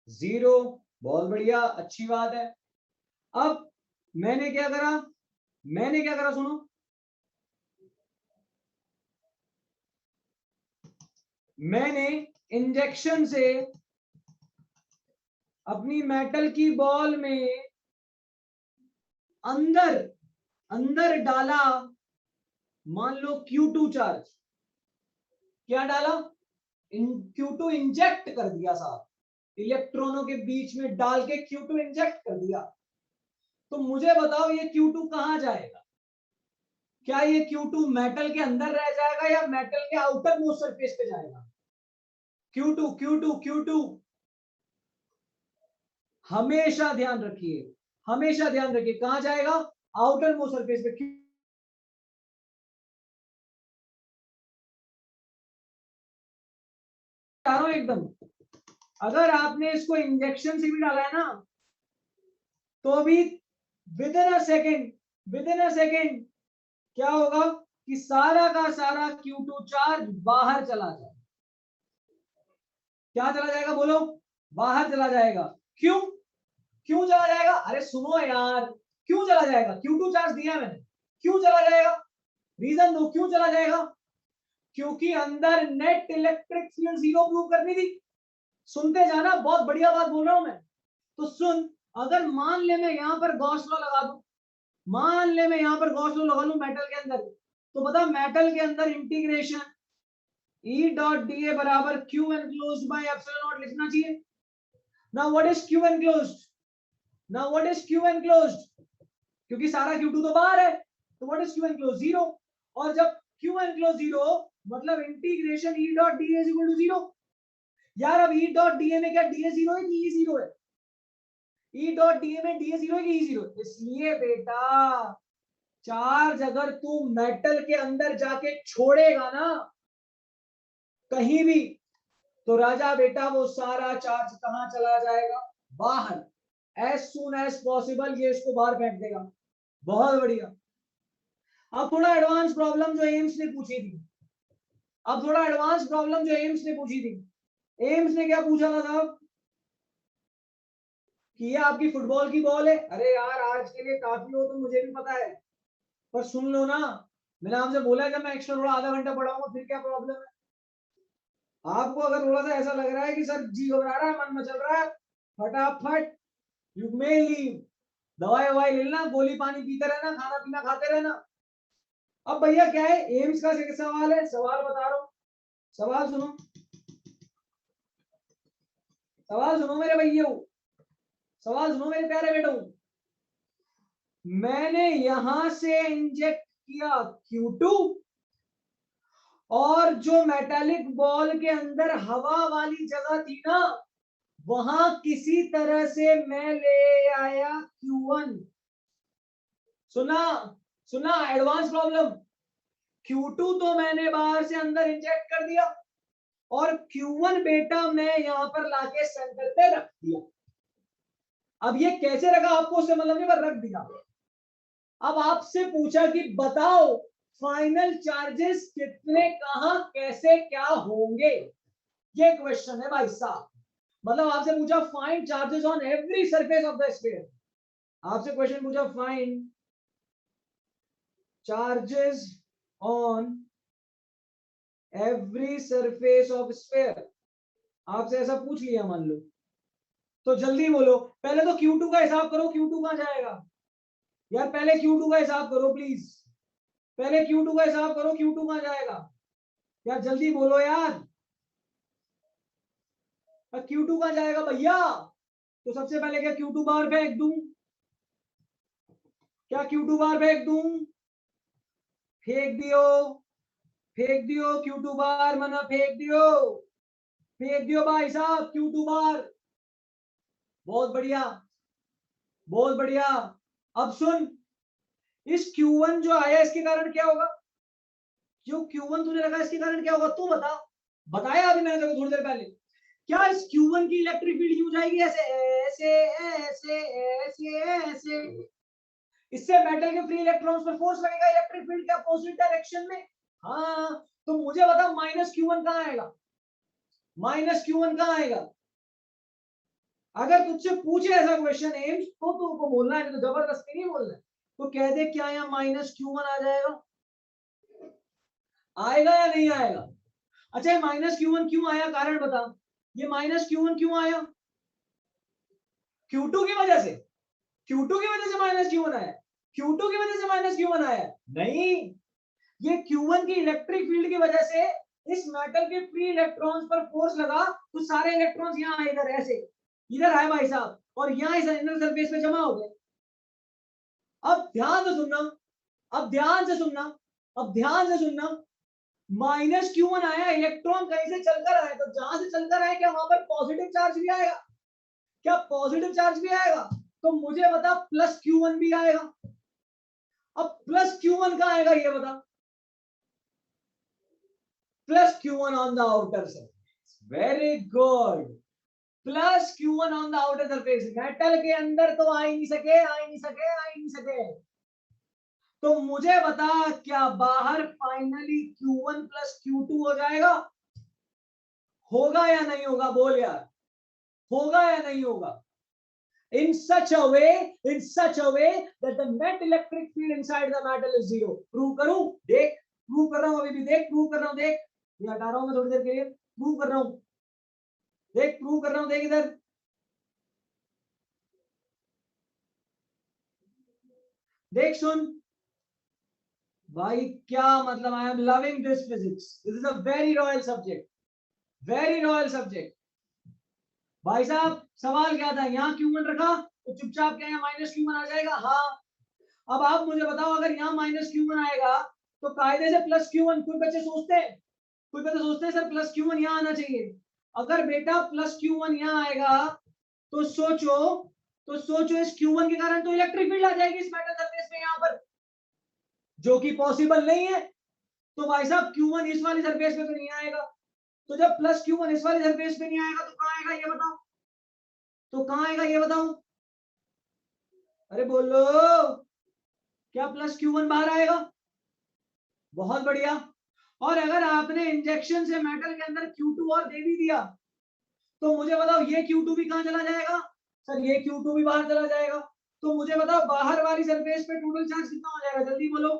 0। बहुत बढ़िया, अच्छी बात है। अब मैंने क्या करा, मैंने क्या करा, सुनो। मैंने इंजेक्शन से अपनी मेटल की बॉल में अंदर अंदर डाला, मान लो Q2 चार्ज। क्या डाला? Q2 इंजेक्ट कर दिया साहब, इलेक्ट्रॉनों के बीच में डाल के Q2 इंजेक्ट कर दिया। तो मुझे बताओ ये Q2 कहां जाएगा? क्या ये Q2 मेटल के अंदर रह जाएगा या मेटल के आउटर मोस्ट सरफेस पे जाएगा? Q2 Q2 Q2, हमेशा ध्यान रखिए, हमेशा ध्यान रखिए, कहां जाएगा? आउटर मोस्ट सरफेस पे। एकदम, अगर आपने इसको इंजेक्शन से भी डाला है ना, तो भी with in a second, with in a second क्या होगा कि सारा का सारा Q2 चार्ज बाहर चला जाए। क्या चला जाएगा बोलो? बाहर चला जाएगा। क्यों? क्यों चला जाएगा? अरे सुनो यार, क्यों चला जाएगा? Q2 चार्ज दिया मैंने, क्यों चला जाएगा? रीजन दो, क्यों चला जाएगा? क्योंकि अंदर नेट इलेक्ट्रिक फील्ड 0 प्रूव करनी थी। सुनते जाना, बहुत बढ़िया बात बोल रहा हूं मैं। तो सुन, अगर मान ले मैं यहां पर गॉस लॉ लगा दूं, मान ले मैं यहां पर गॉस लॉ लगा लूं मेटल के अंदर, तो बता मेटल के अंदर integration E dot D A बराबर Q enclosed by epsilon naught लिखना चाहिए। Now what is Q enclosed? Now what is Q enclosed? क्योंकि सारा Q2 तो बाहर है, तो व्हाट इज क्यू एनक्लोज्ड? 0। और जब क्यू एनक्लोज्ड 0, मतलब integration E dot D A is equal to 0। यार अब E डॉट डी ए में क्या डी ए 0 है कि E 0 है? E डॉट डी ए में डी ए 0 है कि E 0? इसलिए बेटा, चार्ज अगर तू मेटल के अंदर जाके छोड़ेगा ना कहीं भी, तो राजा बेटा वो सारा चार्ज कहां चला जाएगा? बाहर। एज सुन एज पॉसिबल ये इसको बाहर फेंक देगा। बहुत बढ़िया। अब थोड़ा एडवांस प्रॉब्लम जो एम्स ने पूछी थी, अब थोड़ा एडवांस प्रॉब्लम जो एम्स ने पूछी थी। एम्स ने क्या पूछा था साहब कि ये आपकी फुटबॉल की बॉल है। अरे यार आज के लिए काफी हो तो मुझे भी पता है, पर सुन लो ना, मैंने आपसे बोला जब मैं एक्स्ट्रा थोड़ा आधा घंटा पढ़ाऊंगा, फिर क्या प्रॉब्लम है? आपको अगर थोड़ा सा ऐसा लग रहा है कि सर जी घबरा रहा है, मन में चल रहा है, फटाफट यू मे लीव, दवाई ववाई लेना, गोली पानी पीते रहना, खाना पीना खाते रहना। अब भैया क्या है, एम्स का सवाल है, सवाल बता रहा हूं, सवाल सुनो, सवाल सुनो मेरे भैया, सवाल सुनो मेरे प्यारे बेटो। मैंने यहां से इंजेक्ट किया Q2, और जो मेटालिक बॉल के अंदर हवा वाली जगह थी ना, वहां किसी तरह से मैं ले आया Q1। सुना? सुना? Advance problem. Q2 तो मैंने बाहर से अंदर इंजेक्ट कर दिया, और Q1 बेटा मैं यहां पर लाके सेंटर पे रख दिया। अब ये कैसे रखा आपको उससे मतलब नहीं, पर रख दिया। अब आपसे पूछा कि बताओ फाइनल चार्जेस कितने, कहां, कैसे, क्या होंगे, ये क्वेश्चन है भाई साहब। मतलब आपसे पूछा find charges on every surface of the sphere, आपसे क्वेश्चन पूछा find charges on every surface of sphere, आपसे ऐसा पूछ लिया मान लो, तो जल्दी बोलो, पहले तो Q2 का हिसाब करो, Q2 कहां जाएगा यार, पहले Q2 का हिसाब करो प्लीज, पहले Q2 का हिसाब करो, Q2 कहां जाएगा यार, जल्दी बोलो यार, Q2 कहां जाएगा भैया, तो सबसे पहले क्या Q2 बाहर फेंक दूं, क्या Q2 बाहर फेंक दूं, फेंक दियो, फेंक दियो Q2 बार, मना फेंक दियो भाई साहब Q2 बार, बहुत बढ़िया, बहुत बढ़िया। अब सुन, इस Q1 जो आया इसके कारण क्या होगा, जो Q1 तूने लगा इसके कारण क्या होगा, तू बता, बताया अभी मैंने तेरे को थोड़ी देर पहले, क्या इस Q1 की इलेक्ट्रिक फील्ड यूं जाएगी ऐसे ऐसे ऐसे ऐसे ऐसे, इससे मेटल के फ्री इलेक्ट्रॉन्स पर फोर्स लगेगा, इलेक्ट्रिक फील्ड के अपोजिट डायरेक्शन में, हाँ, तो मुझे बता माइनस Q1 कहां आएगा, माइनस Q1 कहां आएगा, अगर तुझसे पूछे ऐसा क्वेश्चन एम्स तो तुमको बोलना है, तो जबरदस्ती नहीं बोलना है, तो कह दे क्या यहाँ माइनस Q1 आ जाएगा, आएगा या नहीं आएगा। अच्छा माइनस Q1 क्यों आया, कारण बता, ये माइनस Q1 क्यों आया, Q2 की वजह से, Q2 की वजह से माइनस Q1 आया, Q2 की वजह से माइनस Q1 आया, नहीं, ये Q1 की इलेक्ट्रिक फील्ड की वजह से इस मेटल के फ्री इलेक्ट्रॉन्स पर फोर्स लगा, तो सारे इलेक्ट्रॉन्स यहाँ आए, इधर ऐसे, इधर आए भाई साहब, और यहाँ इस इनर सरफेस पे जमा हो गए। अब ध्यान से सुनना, अब ध्यान से सुनना, अब ध्यान से सुनना, माइनस Q1 आया, इलेक्ट्रॉन कहीं से चलकर आए, तो जहां से चलकर आए क्या वहां पर पॉजिटिव चार्ज भी आएगा, क्या पॉजिटिव चार्ज भी आएगा, तो मुझे बता प्लस Q1 भी आएगा। अब प्लस Q1 कहां आएगा ये बता, plus Q1 on the outer surface, very good, plus Q1 on the outer surface, metal के अंदर तो आ ही नहीं सके, आ ही नहीं सके, आ ही नहीं सके, तो मुझे बता क्या बाहर फाइनली Q1 प्लस Q2 हो जाएगा, होगा या नहीं होगा, बोल यार, होगा या नहीं होगा, in such a way that the net electric field inside the metal is zero, prove करूं, देख प्रूव कर रहा हूं, अभी भी देख प्रूव कर रहा हूं, देख ये हटा रहा हूं मैं थोड़ी देर के लिए, प्रूव कर रहा हूं, देख प्रूव कर रहा हूं, देख इधर, देख सुन भाई, क्या मतलब, I am loving this physics, this is a very royal subject, very royal subject. भाई साहब सवाल क्या था, यहाँ Q1 रखा तो चुपचाप क्या यहाँ माइनस Q1 आ जाएगा, हाँ, अब आप मुझे बताओ अगर यहाँ माइनस Q1 आएगा तो कायदे से प्लस Q1, कोई बच्चे सोचते हैं, कोई बच्चे सोचते हैं सर प्लस Q1 यहाँ आना चाहिए, अगर बेटा प्लस Q1 यहाँ आएगा तो सोचो, तो सोचो इस Q1 के कारण तो इलेक्ट्रिक फील्ड आ जाएगी इस मेटल सरफेस में यहाँ पर, जो कि पॉसिबल नहीं है, तो भाई साहब Q1 इस वाली सरफेस पे तो नहीं आएगा, तो जब प्लस Q1 इस वाली सरफेस पे नहीं आएगा तो कहाँ आएगा ये बताओ, तो कहाँ आएगा ये बताओ, अरे बोलो, क्या प्लस Q1 बाहर आएगा, बहुत बढ़िया, और अगर आपने इंजेक्शन से मेटल के अंदर Q2 और दे भी दिया तो मुझे बताओ ये Q2 भी कहां चला जाएगा, सर ये Q2 भी बाहर चला जाएगा, तो मुझे बताओ बाहर वाली सरफेस पे टोटल चार्ज कितना हो जाएगा, जल्दी बोलो,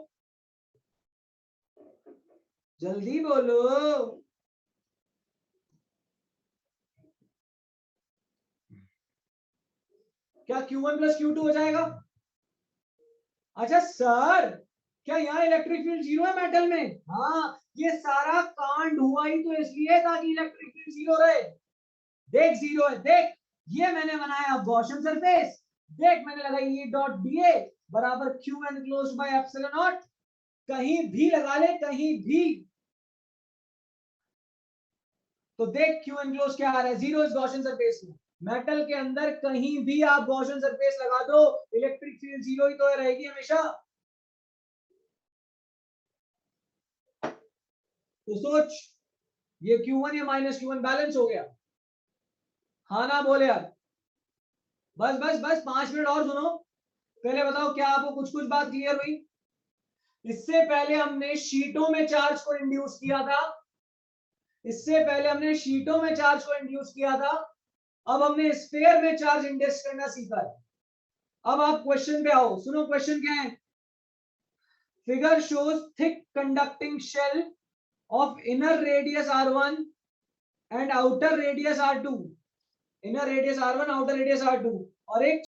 जल्दी बोलो, क्या Q1 प्लस Q2 हो जाएगा। अच्छा सर क्या यहाँ इलेक्ट्रिक फील्ड जीरो है मेटल में, हाँ, ये सारा कांड हुआ ही तो इसलिए ताकि इलेक्ट्रिक फील्ड जीरो रहे, देख जीरो है, देख ये मैंने बनाया गॉसियन सरफेस, देख मैंने लगाई E डॉट da बराबर Q enclosed by epsilon not, कहीं भी लगा ले कहीं भी, तो देख Q एनक्लोज क्या आ रहा है, जीरो इस गॉसियन सरफेस में, मेटल के अंदर कहीं भी आप गॉसियन सरफेस लगा दो इलेक्ट्रिक फील्ड जीरो ही तो रहेगी हमेशा, तो सोच ये Q1 या माइनस Q1 बैलेंस हो गया, हाँ ना बोले यार, बस बस बस 5 मिनट और सुनो, पहले बताओ क्या आपको कुछ कुछ बात क्लियर हुई, इससे पहले हमने शीटों में चार्ज को इंड्यूस किया था, इससे पहले हमने शीटों में चार्ज को इंड्यूस किया था, अब हमने स्फीयर में चार्ज इंड्यूस करना सीखा है। अब आप क्वेश्चन पे आओ, सुनो क्वेश्चन क्या है। Figure shows thick conducting shell of inner radius r1 and outer radius r2, inner radius r1 outer radius r2, और एक